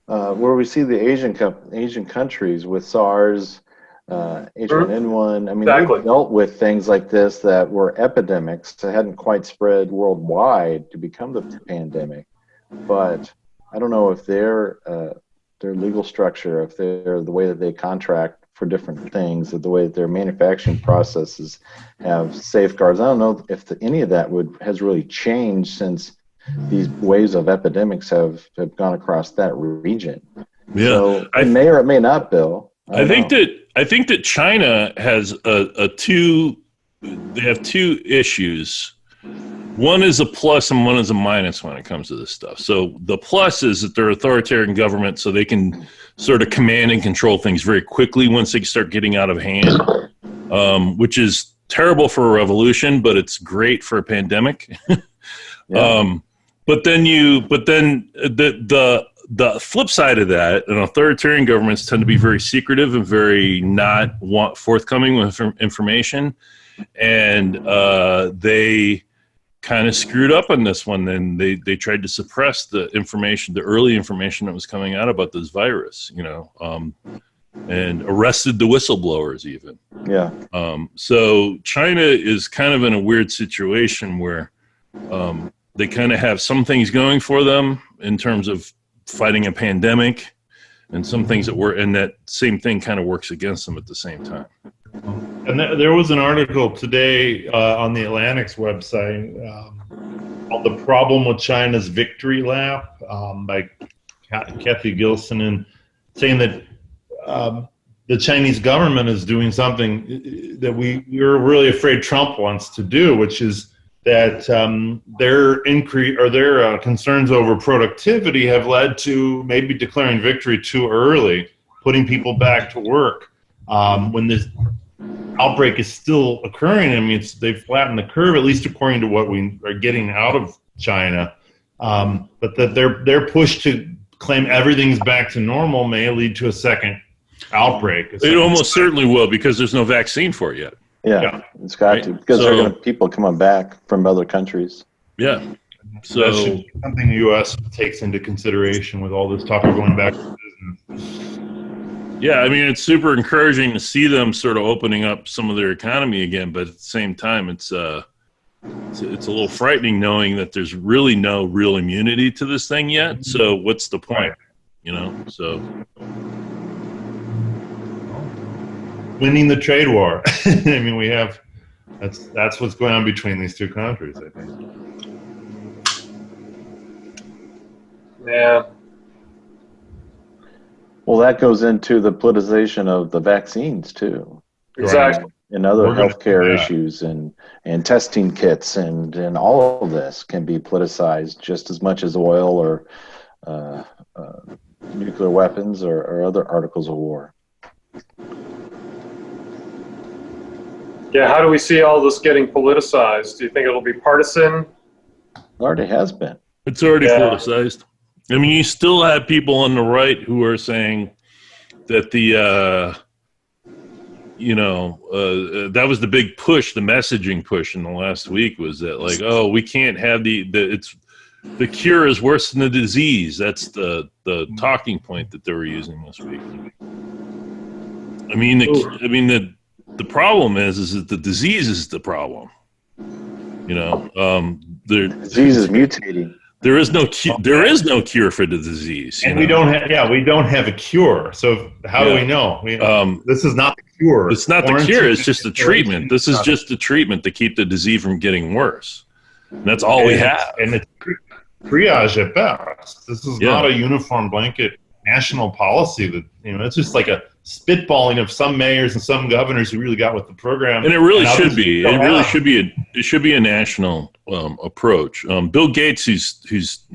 where we see the Asian countries with SARS, H1N1, I mean, Exactly. they've dealt with things like this that were epidemics that hadn't quite spread worldwide to become the pandemic. But I don't know if their legal structure, if they're the way that they contract for different things, or the way that their manufacturing processes have safeguards. I don't know if any of that has really changed since these waves of epidemics have gone across that region. yeah, So it may or it may not, Bill. I think that China has two issues. One is a plus and one is a minus when it comes to this stuff. So the plus is that they're authoritarian government, so they can sort of command and control things very quickly once they start getting out of hand, which is terrible for a revolution, but it's great for a pandemic. Yeah. But then the flip side of that, and authoritarian governments tend to be very secretive and very not forthcoming with information, and they kind of screwed up on this one. Then they tried to suppress the early information that was coming out about this virus, you know, and arrested the whistleblowers even. Yeah. So China is kind of in a weird situation where they kind of have some things going for them in terms of fighting a pandemic, and some things and that same thing kind of works against them at the same time. And there was an article today on the Atlantic's website called "The Problem with China's Victory Lap" by Kathy Gilson, and saying that the Chinese government is doing something that we're really afraid Trump wants to do, which is that their concerns over productivity have led to maybe declaring victory too early, putting people back to work when this outbreak is still occurring. I mean, they've flattened the curve, at least according to what we are getting out of China. But that their push to claim everything's back to normal may lead to a second outbreak. It almost certainly will, because there's no vaccine for it yet. Yeah, it's got to, because there are going to be people coming back from other countries. Yeah. So that should be something the U.S. takes into consideration with all this talk of going back to business. Yeah, I mean, it's super encouraging to see them sort of opening up some of their economy again, but at the same time, it's a little frightening knowing that there's really no real immunity to this thing yet. So what's the point? You know, so winning the trade war. I mean, that's what's going on between these two countries, I think. Yeah. Well, that goes into the politicization of the vaccines too. Exactly. And other We're gonna healthcare do that. issues and testing kits and all of this can be politicized just as much as oil or nuclear weapons or other articles of war. Yeah, how do we see all this getting politicized? Do you think it'll be partisan? It already has been. it's already Yeah. politicized. I mean, you still have people on the right who are saying that that was the big push, the messaging push in the last week was that, like, oh, we can't have the cure is worse than the disease. That's the talking point that they were using this week. I mean, the problem is that the disease is the problem. You know, The disease is mutating. There is no there is no cure for the disease, and we don't have a cure. So how do we know? This is not the cure. It's not the cure. It's just the treatment. This is just the treatment to keep the disease from getting worse. And that's all we have. And it's triage at best. This is not a uniform blanket national policy that, it's just like a spitballing of some mayors and some governors who really got with the program. And it really should be. It really should be a national approach. Bill Gates, who's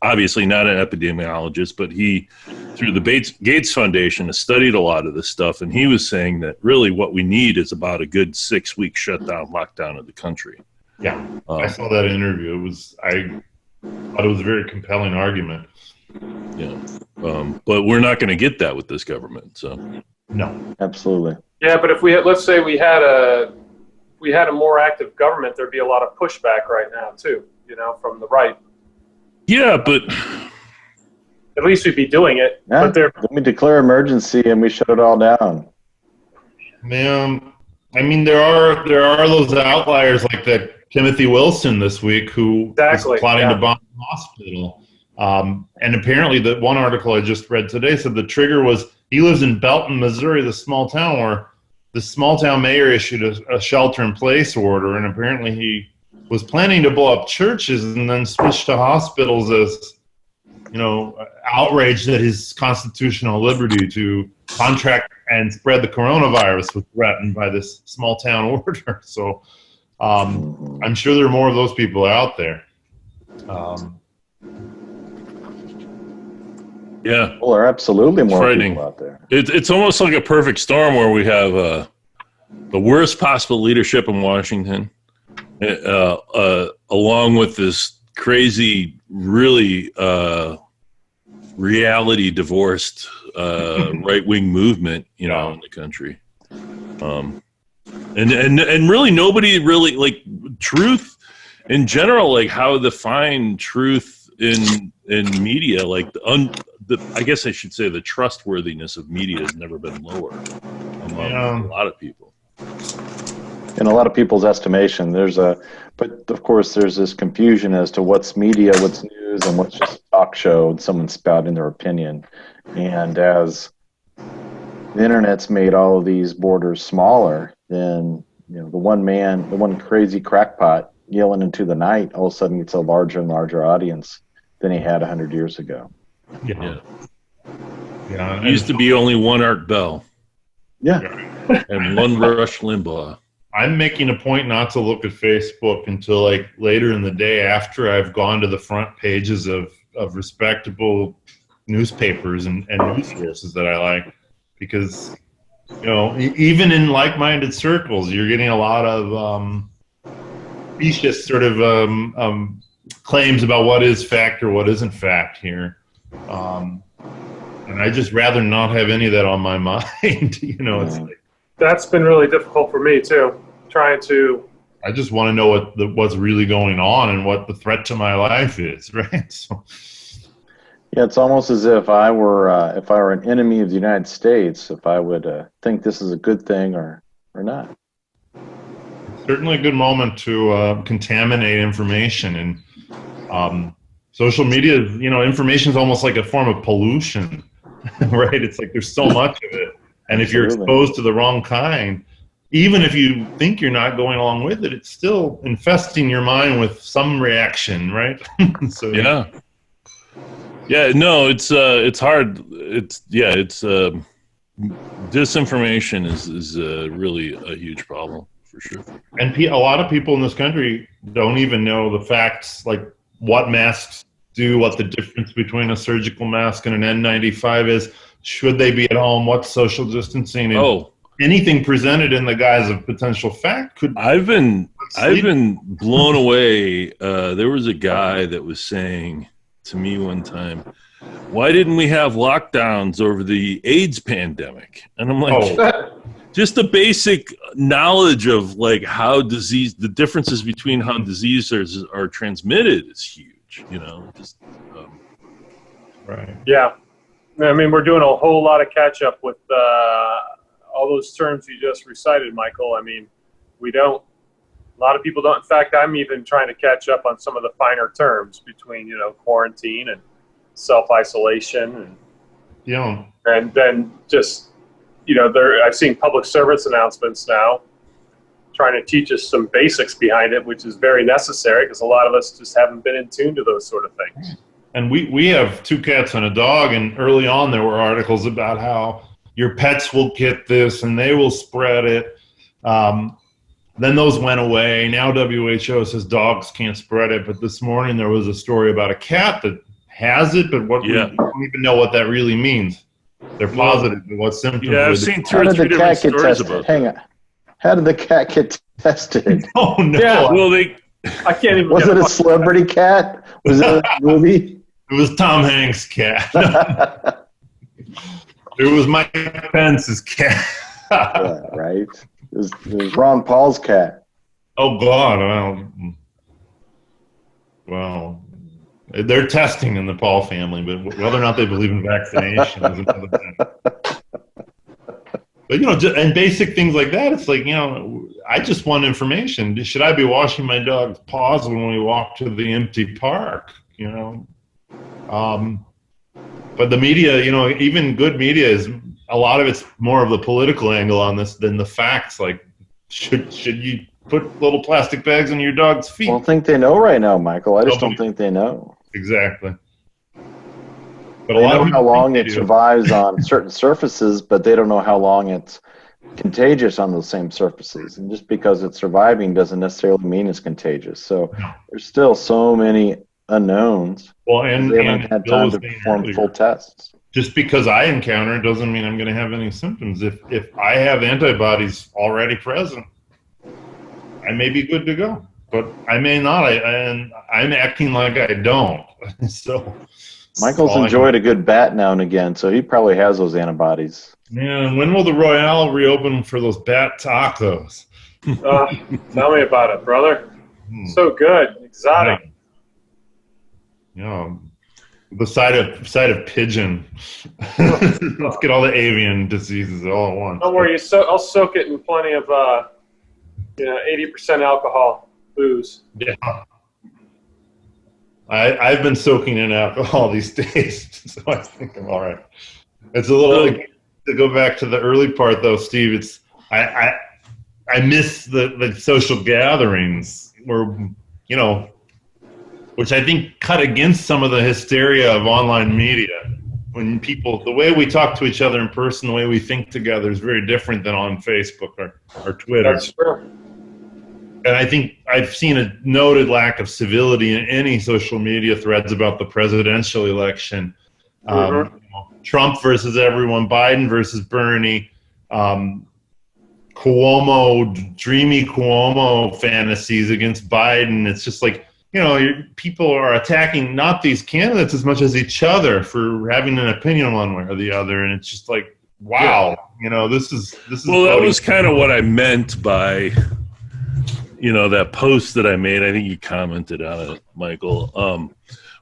obviously not an epidemiologist, but he, through the Gates Foundation, has studied a lot of this stuff, and he was saying that really what we need is about a good 6-week shutdown, lockdown of the country. Yeah, I saw that interview. I thought it was a very compelling argument. Yeah, but we're not going to get that with this government. So no, absolutely. Yeah, but if let's say we had a more active government, there'd be a lot of pushback right now too. From the right. Yeah, but at least we'd be doing it. Yeah, but let me declare emergency and we shut it all down. Man, I mean, there are those outliers like that Timothy Wilson this week who was plotting to bomb the hospital. And apparently the one article I just read today said the trigger was he lives in Belton, Missouri, the small town where the small town mayor issued a shelter-in-place order, and apparently he was planning to blow up churches and then switch to hospitals as, outraged at his constitutional liberty to contract and spread the coronavirus was threatened by this small town order. So I'm sure there are more of those people out there. Yeah. Well, there are absolutely more people out there. It's almost like a perfect storm where we have the worst possible leadership in Washington, along with this crazy, really reality-divorced right-wing movement, in the country. And really nobody really, like, truth in general, like how to define truth in media, like I guess I should say the trustworthiness of media has never been lower among a lot of people. In a lot of people's estimation, but of course there's this confusion as to what's media, what's news, and what's just a talk show and someone spouting their opinion. And as the internet's made all of these borders smaller, then the one crazy crackpot yelling into the night, all of a sudden gets a larger and larger audience than he had 100 years ago. Yeah. It used to be only one Art Bell. Yeah. And one Rush Limbaugh. I'm making a point not to look at Facebook until like later in the day after I've gone to the front pages of respectable newspapers and news sources that I like, because even in like-minded circles, you're getting a lot of specious sort of claims about what is fact or what isn't fact here. And I just rather not have any of that on my mind. It's like, that's been really difficult for me too. I just want to know what's really going on and what the threat to my life is, right? So, yeah, it's almost as if I were an enemy of the United States, if I would think this is a good thing or not. Certainly a good moment to contaminate information, and social media. Information is almost like a form of pollution, right? It's like there's so much of it, and if you're exposed to the wrong kind, even if you think you're not going along with it, it's still infesting your mind with some reaction, right? So yeah. No, it's hard. Disinformation is really a huge problem for sure. And a lot of people in this country don't even know the facts, like what masks do, what the difference between a surgical mask and an N95 is. Should they be at home? What's social distancing? And anything presented in the guise of potential fact could. I've been blown away. There was a guy that was saying to me one time, why didn't we have lockdowns over the AIDS pandemic? And I'm like, just the basic knowledge of like how the differences between how diseases are transmitted is huge, right. Yeah. I mean, we're doing a whole lot of catch up with all those terms you just recited, Michael. I mean, we don't A lot of people don't. In fact, I'm even trying to catch up on some of the finer terms between, quarantine and self-isolation and then just, I've seen public service announcements now trying to teach us some basics behind it, which is very necessary because a lot of us just haven't been in tune to those sort of things. And we have 2 cats and a dog, and early on there were articles about how your pets will get this and they will spread it. Then those went away. Now WHO says dogs can't spread it. But this morning there was a story about a cat that has it, but we don't even know what that really means. They're positive, but what symptoms? Yeah, I've seen 2 or 3 different stories about that. Hang on. How did the cat get tested? Oh, no. Yeah. Well, I can't even. Was it a celebrity cat? Was it a movie? It was Tom Hanks' cat. It was Mike Pence's cat. Yeah, right. It was Ron Paul's cat. Oh, God. Well, they're testing in the Paul family, but whether or not they believe in vaccination is another thing. But, and basic things like that, it's like, I just want information. Should I be washing my dog's paws when we walk to the empty park, But the media, even good media is, a lot of it's more of the political angle on this than the facts. Like, should you put little plastic bags on your dog's feet? I don't think they know right now, Michael. I just don't think they know. Exactly. But They know how long it survives on certain surfaces, but they don't know how long it's contagious on those same surfaces. And just because it's surviving doesn't necessarily mean it's contagious. So there's still so many unknowns. Well, and they haven't had time to perform full tests. Just because I encounter it doesn't mean I'm going to have any symptoms. If I have antibodies already present, I may be good to go, but I may not. And I'm acting like I don't. So Michael's enjoyed a good bat now and again, so he probably has those antibodies. Man, when will the Royale reopen for those bat tacos? Tell me about it, brother. So good, exotic. The side of pigeon. Let's get all the avian diseases all at once. Don't worry, I'll soak it in plenty of 80% alcohol booze. Yeah. I've been soaking in alcohol these days, so I think I'm all right. It's a little to go back to the early part though, Steve. It's I miss the social gatherings where which I think cut against some of the hysteria of online media. When the way we talk to each other in person, the way we think together is very different than on Facebook or Twitter. That's true. And I think I've seen a noted lack of civility in any social media threads about the presidential election. Trump versus everyone, Biden versus Bernie, Cuomo, dreamy Cuomo fantasies against Biden. It's just like, people are attacking not these candidates as much as each other for having an opinion one way or the other. And it's just like, wow, this is. Well, that was kind of what I meant by, that post that I made. I think you commented on it, Michael,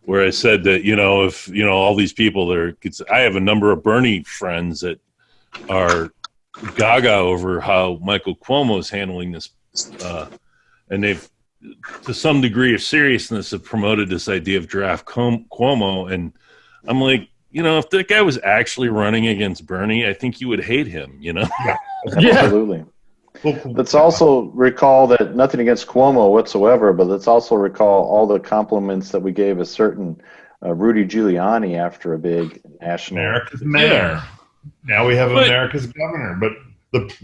where I said that, if, all these people I have a number of Bernie friends that are gaga over how Michael Cuomo is handling this. And they've, to some degree of seriousness, have promoted this idea of draft Cuomo. And I'm like, if that guy was actually running against Bernie, I think you would hate him, Yeah, absolutely. Let's also recall that nothing against Cuomo whatsoever, but let's also recall all the compliments that we gave a certain Rudy Giuliani after a big national. America's mayor. Now we have America's governor. But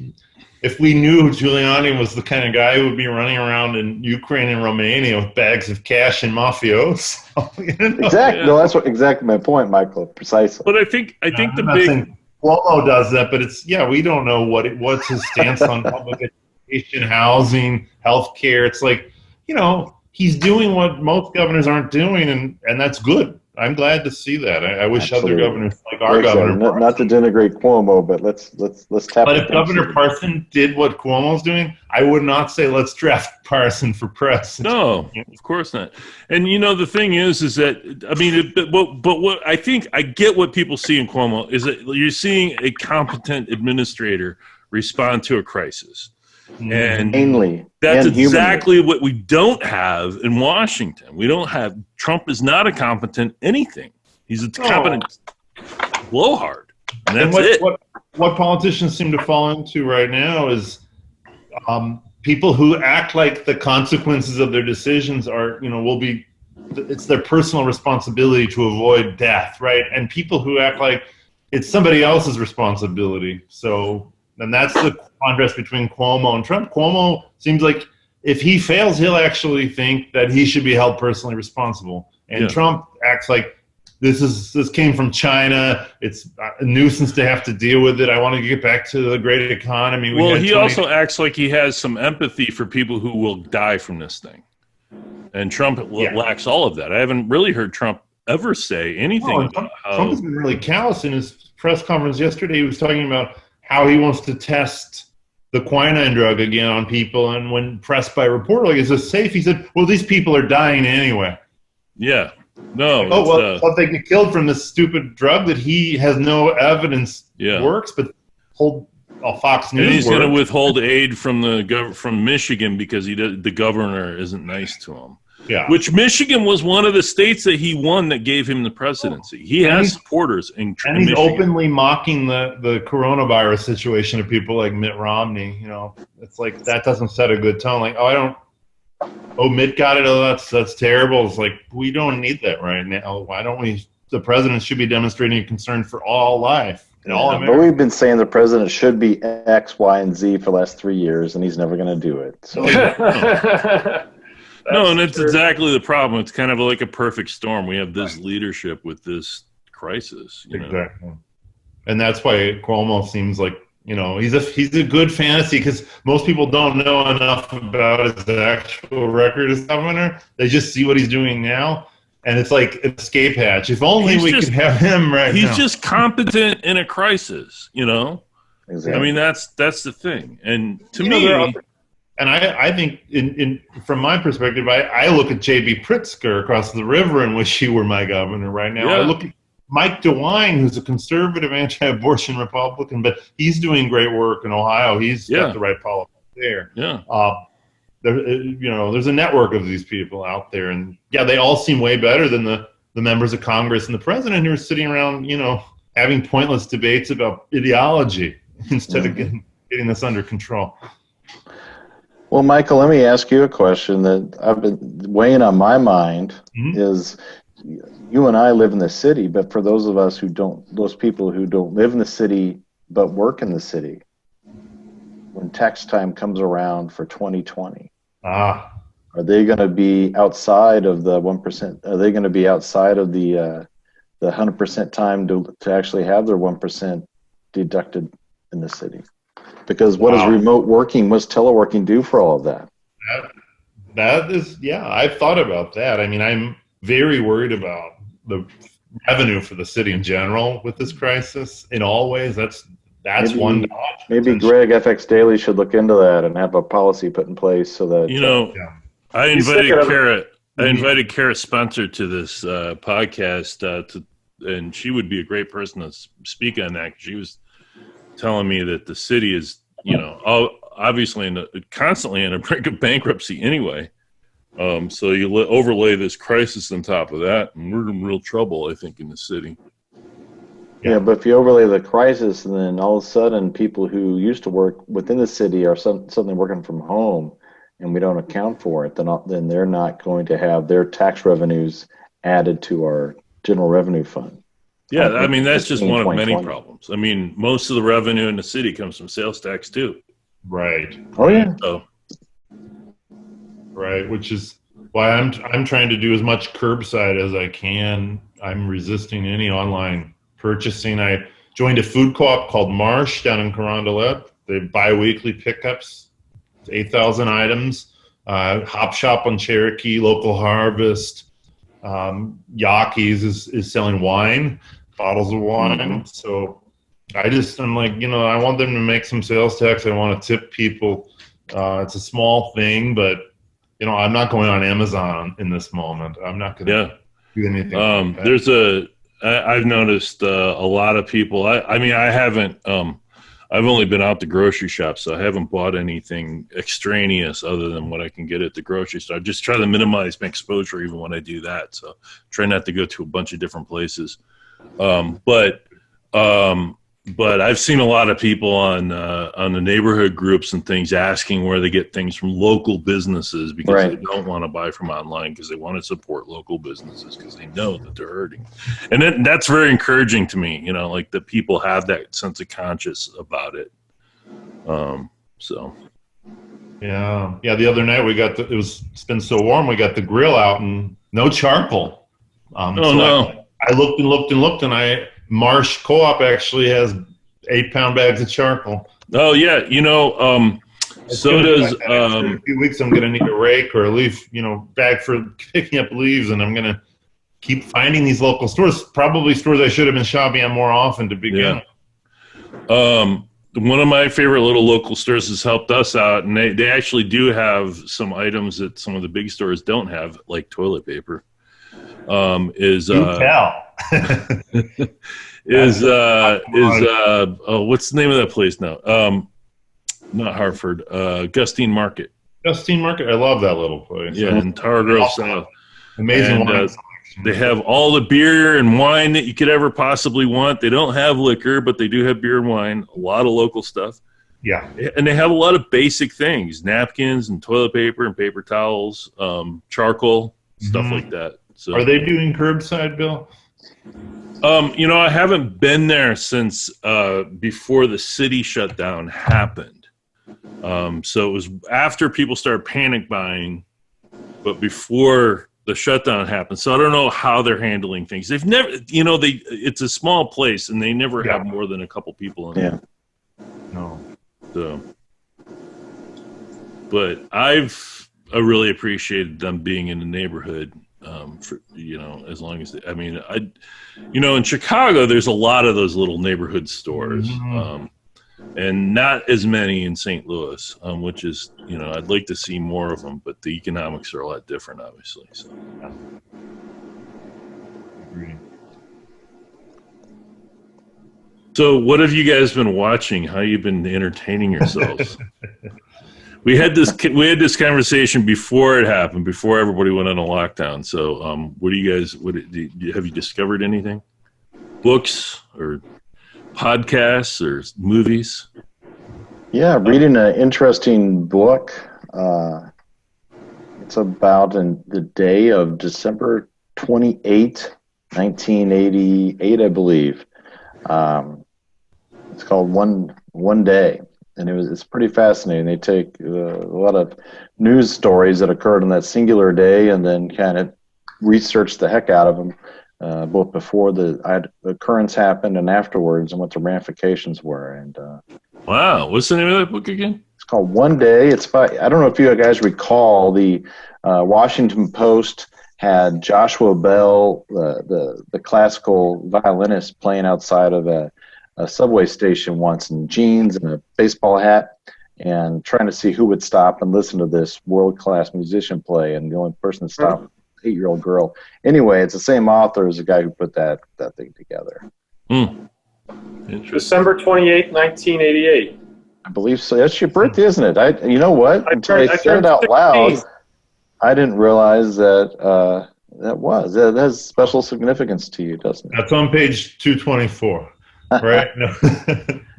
if we knew Giuliani was the kind of guy who would be running around in Ukraine and Romania with bags of cash and mafios. Exactly. No, that's exactly my point, Michael. Precisely. But I think the big. Cuomo does that, but we don't know what's his stance on public education, housing, healthcare. It's like, he's doing what most governors aren't doing, and that's good. I'm glad to see that. I wish other governors like our governor. Not to denigrate Cuomo, but let's tap. But if Governor Parson did what Cuomo's doing, I would not say let's draft Parson for president. No, of course not. And the thing is that but what I think I get what people see in Cuomo is that you're seeing a competent administrator respond to a crisis. And Mainly. that's and exactly what we don't have in Washington. We don't have, Trump is not a competent anything. He's a competent blowhard. And that's it. What politicians seem to fall into right now is people who act like the consequences of their decisions are, it's their personal responsibility to avoid death, right? And people who act like it's somebody else's responsibility. So, and that's the contrast between Cuomo and Trump. Cuomo seems like if he fails, he'll actually think that he should be held personally responsible. And Trump acts like this came from China. It's a nuisance to have to deal with it. I want to get back to the great economy. Well, he also acts like he has some empathy for people who will die from this thing. And Trump lacks all of that. I haven't really heard Trump ever say anything about how... Trump has been really callous. In his press conference yesterday, he was talking about how he wants to test the quinine drug again on people. And when pressed by a reporter, like, is this safe? He said, well, these people are dying anyway. Yeah. No. Well, they get killed from this stupid drug that he has no evidence works, but Fox News. And he's going to withhold aid from from Michigan because the governor isn't nice to him. Yeah. Which Michigan was one of the states that he won that gave him the presidency. He has supporters in Michigan. And he's openly mocking the coronavirus situation to people like Mitt Romney. It's like that doesn't set a good tone. Like, Mitt got it. Oh, that's terrible. It's like, we don't need that right now. Why don't we? The president should be demonstrating concern for all life. But we've been saying the president should be X, Y, and Z for the last 3 years, and he's never going to do it. So. No, and it's exactly the problem. It's kind of like a perfect storm. We have this leadership with this crisis. Exactly. And that's why Cuomo seems like, he's a good fantasy because most people don't know enough about his actual record as governor. They just see what he's doing now. And it's like an escape hatch. If only we could have him now. He's just competent in a crisis, Exactly. I mean, that's the thing. And to me... And I think, from my perspective, I look at J.B. Pritzker across the river and wish he were my governor right now. I look at Mike DeWine, who's a conservative anti-abortion Republican, but he's doing great work in Ohio. He's got the right policy there. Yeah. There's a network of these people out there, and they all seem way better than the members of Congress and the president who are sitting around, having pointless debates about ideology instead of getting this under control. Well, Michael, let me ask you a question that I've been weighing on my mind is you and I live in the city, but for those people who don't live in the city but work in the city, when tax time comes around for 2020, are they going to be outside of the 1%? Are they going to be outside of the 100% time to actually have their 1% deducted in the city? Because what does remote working, what's teleworking do for all of that? That is, I've thought about that. I mean, I'm very worried about the revenue for the city in general with this crisis in all ways. That's one dodge. Maybe Greg FX Daily should look into that and have a policy put in place so that I invited Kara Spencer to this podcast and she would be a great person to speak on that. She was telling me that the city is, obviously constantly in a brink of bankruptcy anyway. So you overlay this crisis on top of that, and we're in real trouble, I think, in the city. Yeah, but if you overlay the crisis, and then all of a sudden people who used to work within the city are suddenly working from home, and we don't account for it, then they're not going to have their tax revenues added to our general revenue fund. Yeah, I mean, that's just one of many problems. I mean, most of the revenue in the city comes from sales tax, too. Right. Oh, yeah. Right, which is why I'm trying to do as much curbside as I can. I'm resisting any online purchasing. I joined a food co-op called Marsh down in Carondelet. They have bi-weekly pickups, 8,000 items. Hop Shop on Cherokee, Local Harvest. Yaki's is selling wine. Bottles of wine. So I'm like, I want them to make some sales tax. I want to tip people. It's a small thing, but I'm not going on Amazon in this moment. I'm not going to do anything. Like that. I've noticed a lot of people. I mean, I haven't. I've only been out to grocery shops, so I haven't bought anything extraneous other than what I can get at the grocery store. I just try to minimize my exposure even when I do that. So try not to go to a bunch of different places. But I've seen a lot of people on the neighborhood groups and things asking where they get things from local businesses because they don't want to buy from online because they want to support local businesses because they know that they're hurting. And that's very encouraging to me, like that people have that sense of conscience about it. So. Yeah. The other night it's been so warm. We got the grill out and no charcoal. I looked and looked and Marsh Co-op actually has 8-pound bags of charcoal. Oh yeah, so does. In a few weeks, I'm going to need a rake or a leaf, bag for picking up leaves, and I'm going to keep finding these local stores. Probably stores I should have been shopping at more often to begin. Yeah. One of my favorite little local stores has helped us out, and they actually do have some items that some of the big stores don't have, like toilet paper. What's the name of that place now? Not Hartford, Gustine Market. Gustine Market, I love that little place. Yeah, in Tower Grove South. Amazing wine. They have all the beer and wine that you could ever possibly want. They don't have liquor, but they do have beer and wine. A lot of local stuff. Yeah, and they have a lot of basic things: napkins and toilet paper and paper towels, charcoal, stuff like that. So, are they doing curbside, Bill? I haven't been there since before the city shutdown happened. So it was after people started panic buying, but before the shutdown happened. So I don't know how they're handling things. They've never, it's a small place and they never have more than a couple people in there. No. So, but I really appreciated them being in the neighborhood. For as long as in Chicago there's a lot of those little neighborhood stores, and not as many in St. Louis, which is I'd like to see more of them, but the economics are a lot different, obviously. So. So what have you guys been watching? How you been entertaining yourselves? We had this conversation before it happened, before everybody went on a lockdown. So, what do you guys? Have you discovered anything? Books or podcasts or movies? Yeah, reading an interesting book. It's about the day of December 28, 1988, I believe. It's called One Day. And it's pretty fascinating. They take a lot of news stories that occurred on that singular day and then kind of research the heck out of them, both before the occurrence happened and afterwards, and what the ramifications were. And wow, what's the name of that book again? It's called One Day. It's by, I don't know if you guys recall, the Washington Post had Joshua Bell, the classical violinist, playing outside of a subway station once in jeans and a baseball hat, and trying to see who would stop and listen to this world-class musician play, and the only person that stopped was an 8-year-old girl. Anyway, it's the same author as the guy who put that thing together. December 28, 1988. I believe so. That's your birthday, isn't it? You know what? Until I said it out 16. loud, I didn't realize that that has special significance to you, doesn't it? That's on page 224. Right? No.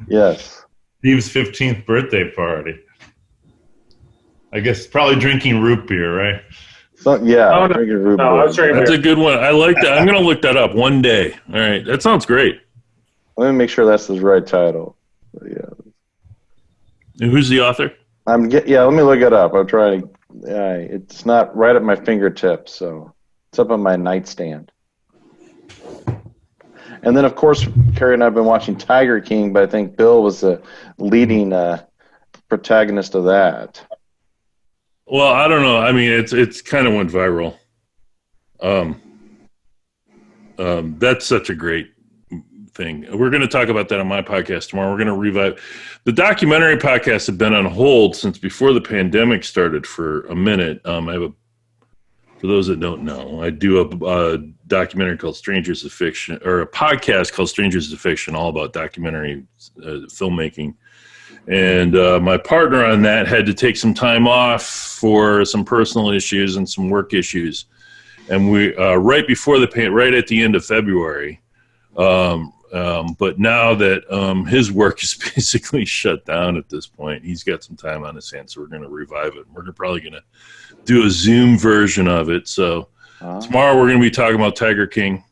Yes. Steve's 15th birthday party. I guess probably drinking root beer, right? Drinking root beer. I was drinking That's beer. a good one. I like that. I'm going to look that up. One Day. All right. That sounds great. Let me make sure that's the right title. Yeah. And who's the author? Let me look it up. I'm trying to. It's not right at my fingertips, so it's up on my nightstand. And then, of course, Carrie and I have been watching Tiger King, but I think Bill was the leading protagonist of that. Well, I don't know. I mean, it's kind of went viral. That's such a great thing. We're going to talk about that on my podcast tomorrow. We're going to revive. The documentary podcasts have been on hold since before the pandemic started for a minute. I have a For those that don't know, I do a documentary called Strangers of Fiction, or a podcast called Strangers of Fiction, all about documentary filmmaking. And my partner on that had to take some time off for some personal issues and some work issues. And we right at the end of February. But now that his work is basically shut down at this point, he's got some time on his hands, so we're going to revive it. We're probably going to do a Zoom version of it. So tomorrow we're going to be talking about Tiger King,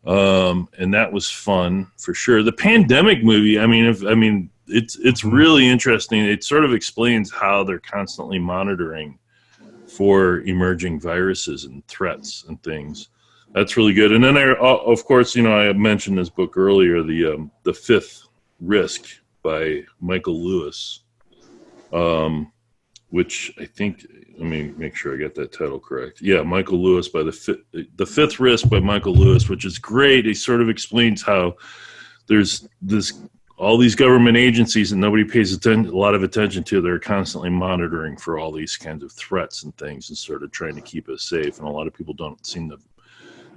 and that was fun for sure. The pandemic movie, it's really interesting. It sort of explains how they're constantly monitoring for emerging viruses and threats and things. That's really good. And then, of course, I mentioned this book earlier, the Fifth Risk by Michael Lewis, which I think, let me make sure I get that title correct. Yeah, Michael Lewis by the Fifth Risk by Michael Lewis, which is great. He sort of explains how there's all these government agencies and nobody pays a lot of attention to. They're constantly monitoring for all these kinds of threats and things and sort of trying to keep us safe. And a lot of people don't seem to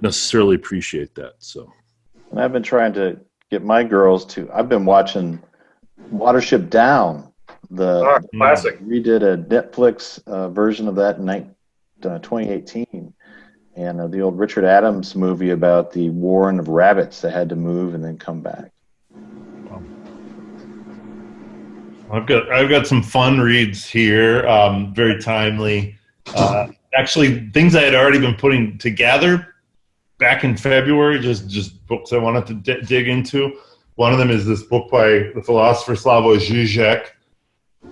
necessarily appreciate that. So, and I've been trying to get my girls to. I've been watching Watership Down. The classic. We did a Netflix version of that in 2018, and the old Richard Adams movie about the warren of rabbits that had to move and then come back. I've got some fun reads here, very timely. Actually, things I had already been putting together back in February, just books I wanted to dig into. One of them is this book by the philosopher Slavoj Žižek,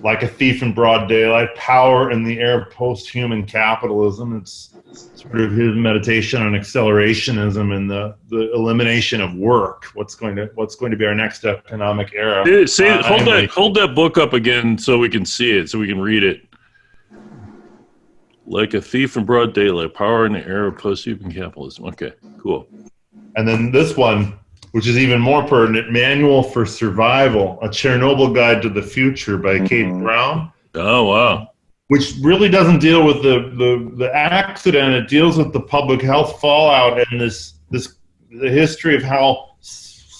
Like a Thief in Broad Daylight, Power in the Era of Post-Human Capitalism. It's sort of his meditation on accelerationism and the elimination of work. What's going to be our next economic era? Hold that book up again so we can see it, so we can read it. Like a Thief in Broad Daylight, Power in the Era of Post-Human Capitalism. Okay, cool. And then this one, which is even more pertinent, Manual for Survival, A Chernobyl Guide to the Future by Kate Brown. Oh, wow. Which really doesn't deal with the accident. It deals with the public health fallout and the history of how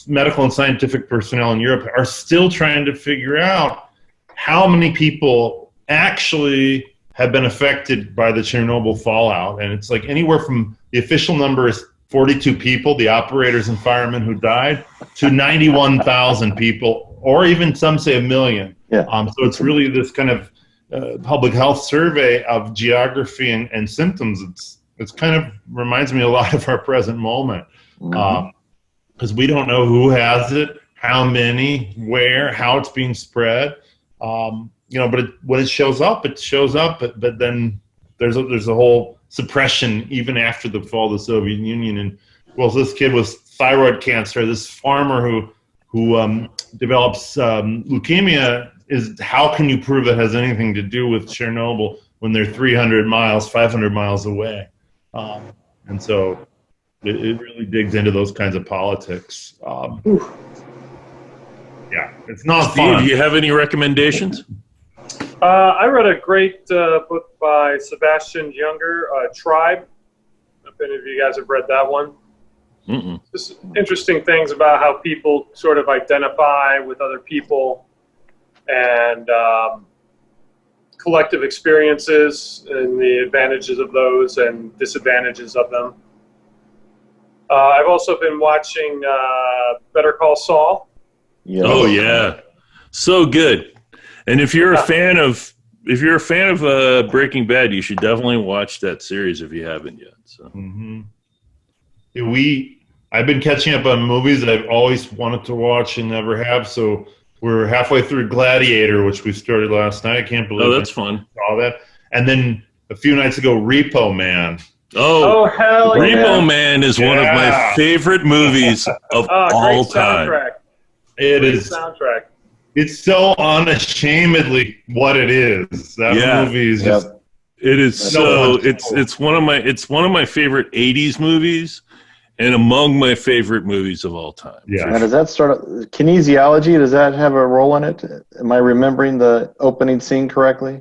medical and scientific personnel in Europe are still trying to figure out how many people actually have been affected by the Chernobyl fallout. And it's like anywhere from, the official number is 42 people, the operators and firemen who died, to 91,000 people, or even some say 1 million. Yeah. So it's really this kind of public health survey of geography and symptoms. It's kind of reminds me a lot of our present moment, because we don't know who has it, how many, where, how it's being spread. But when it shows up, But then there's a whole suppression even after the fall of the Soviet Union. And well, this kid with thyroid cancer, this farmer who develops leukemia, how can you prove it has anything to do with Chernobyl when they're 300 miles, 500 miles away? And so it really digs into those kinds of politics. Yeah, it's not Steve, fun. do you have any recommendations? I read a great book by Sebastian Junger, Tribe. If any of you guys have read that one. Just interesting things about how people sort of identify with other people and collective experiences and the advantages of those and disadvantages of them. I've also been watching Better Call Saul. Yes. Oh yeah, so good. And if you're a fan of Breaking Bad, you should definitely watch that series if you haven't yet. So I've been catching up on movies that I've always wanted to watch and never have. So we're halfway through Gladiator, which we started last night. I can't believe that's fun. All that. And then a few nights ago, Repo Man. Oh hell yeah! Repo Man is one of my favorite movies of all time. Soundtrack. It Great is soundtrack. It's so unashamedly what it is. That movie is just. It is so. It's one of my favorite '80s movies, and among my favorite movies of all time. Yeah. Now, does that start kinesiology? Does that have a role in it? Am I remembering the opening scene correctly?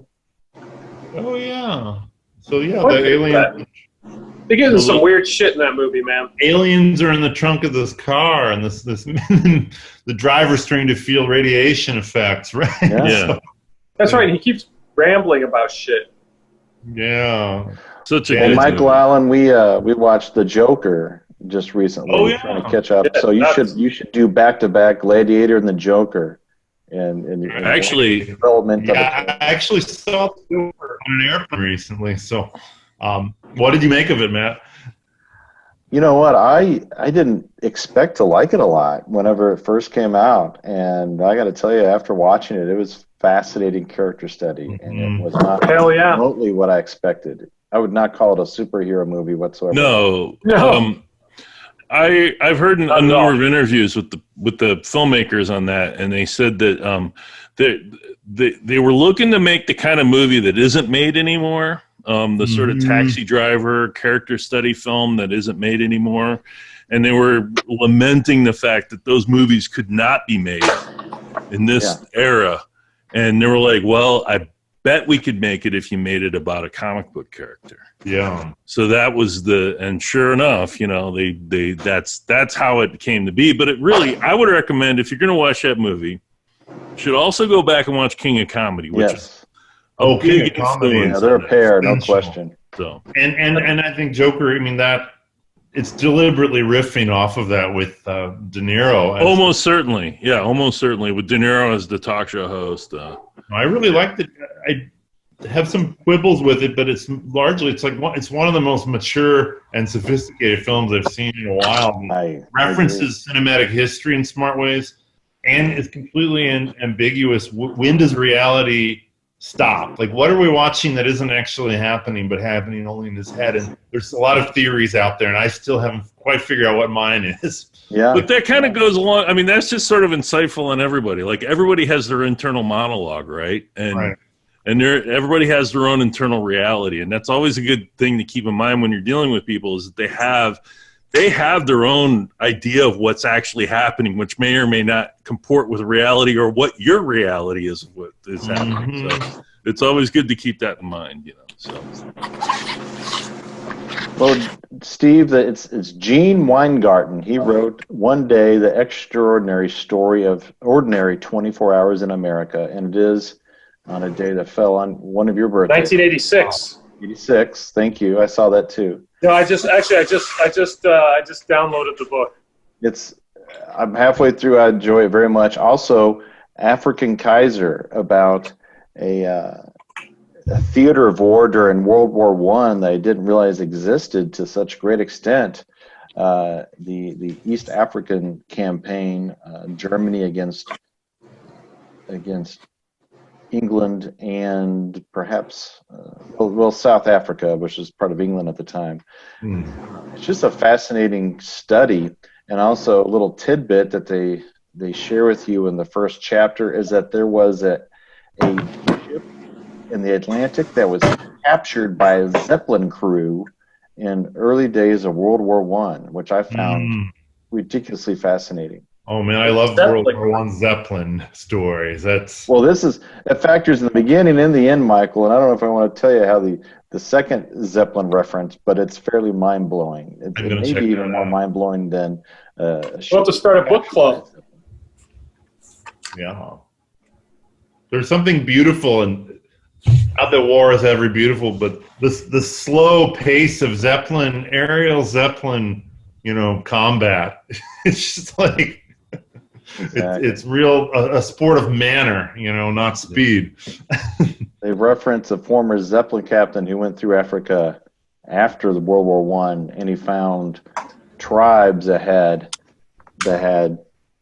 Oh yeah. So yeah, What the is alien. They get into some weird shit in that movie, man. Aliens are in the trunk of this car, and this the driver's trying to feel radiation effects, right? Yeah. So, That's right. He keeps rambling about shit. yeah. Such a Well, good Michael movie. Allen, we watched The Joker just recently, Oh, yeah. trying to catch up. Yeah, So you that's- should do back-to-back Gladiator and The Joker, and Actually, development Yeah, of I it. actually saw it on an airplane recently. So, what did you make of it, Matt? You know what? I didn't expect to like it a lot whenever it first came out, and I got to tell you, after watching it, it was fascinating character study, and it was not Hell yeah. remotely what I expected. I would not call it a superhero movie whatsoever. no. No. I've heard a Not at number all. of interviews with the filmmakers on that, and they said that they were looking to make the kind of movie that isn't made anymore. The sort of taxi driver character study film that isn't made anymore. And they were lamenting the fact that those movies could not be made in this era. And they were like, well, I bet we could make it if you made it about a comic book character. Yeah. So that was and sure enough, that's how it came to be. But it really, I would recommend, if you're going to watch that movie, you should also go back and watch King of Comedy, which is Oh, King big of Comedy. influence Yeah, they're on a it. pair, no Essential. question. So And I think Joker, I mean, that it's deliberately riffing off of that with De Niro. as- almost certainly, with De Niro as the talk show host. I really liked it. I have some quibbles with it, but it's largely it's one of the most mature and sophisticated films I've seen in a while. I References cinematic history in smart ways, and it's completely ambiguous. When does reality stop? Like, what are we watching that isn't actually happening, but happening only in his head? And there's a lot of theories out there, and I still haven't quite figured out what mine is. Yeah. But that kind of goes along. I mean, that's just sort of insightful on everybody. Like everybody has their internal monologue, right? And Right. and everybody has their own internal reality, and that's always a good thing to keep in mind when you're dealing with people. Is that they have their own idea of what's actually happening, which may or may not comport with reality or what your reality is of what is happening. So it's always good to keep that in mind, So Well, Steve, it's Gene Weingarten. He wrote One Day, the Extraordinary Story of Ordinary 24 Hours in America, and it is on a day that fell on one of your birthdays. 1986. 86. Thank you. I saw that too. No, I just downloaded the book. I'm halfway through. I enjoy it very much. Also, African Kaiser, about a theater of war during World War I that I didn't realize existed to such great extent. The East African campaign, Germany against England and perhaps South Africa, which was part of England at the time. It's just a fascinating study, and also a little tidbit that they share with you in the first chapter is that there was a ship in the Atlantic that was captured by a Zeppelin crew in early days of World War I, which I found ridiculously fascinating. Oh man, I love Zeppelin. World War I Zeppelin stories. Well, it factors in the beginning and the end, Michael, and I don't know if I want to tell you how the second Zeppelin reference, but it's fairly mind-blowing. It may be even more mind-blowing than We'll have to start a book club. Yeah. There's something beautiful, and not that war is ever beautiful, but the slow pace of aerial Zeppelin, combat. It's just like it's real a sport of manner, not speed. They reference a former Zeppelin captain who went through Africa after the World War I, and he found tribes that had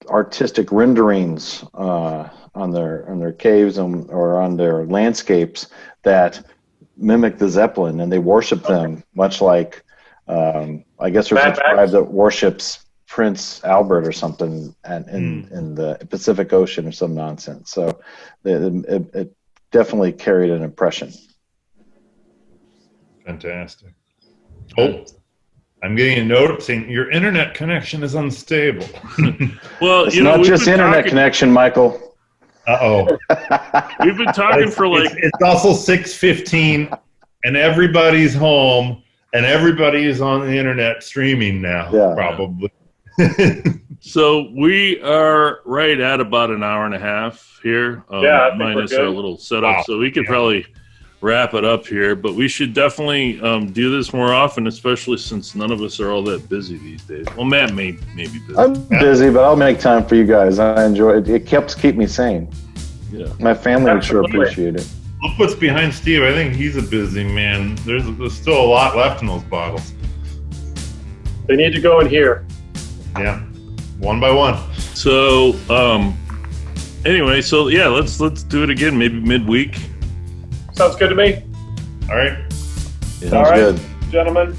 artistic renderings on their caves or on their landscapes that mimic the Zeppelin, and they worship them much like I guess there's a tribe that worships Prince Albert or something in the Pacific Ocean or some nonsense. So it definitely carried an impression. Fantastic. Oh, I'm getting a note saying your internet connection is unstable. Well, It's not just internet connection, Michael. Uh-oh. We've been talking for like it's also 6:15 and everybody's home, and everybody is on the internet streaming now, probably. So we are right at about an hour and a half here, I think minus we're good. our little setup. So we could probably wrap it up here, but we should definitely do this more often, especially since none of us are all that busy these days. Well, Matt may be busy. I'm busy, but I'll make time for you guys. I enjoy it. It helps keep me sane. Yeah. My family would sure Absolutely. appreciate it. Look what's behind Steve. I think he's a busy man. There's still a lot left in those bottles. They need to go in here. Yeah, one by one. So anyway, so yeah, let's do it again, maybe midweek. Sounds good to me. All right. Yeah. Sounds All right, good. gentlemen.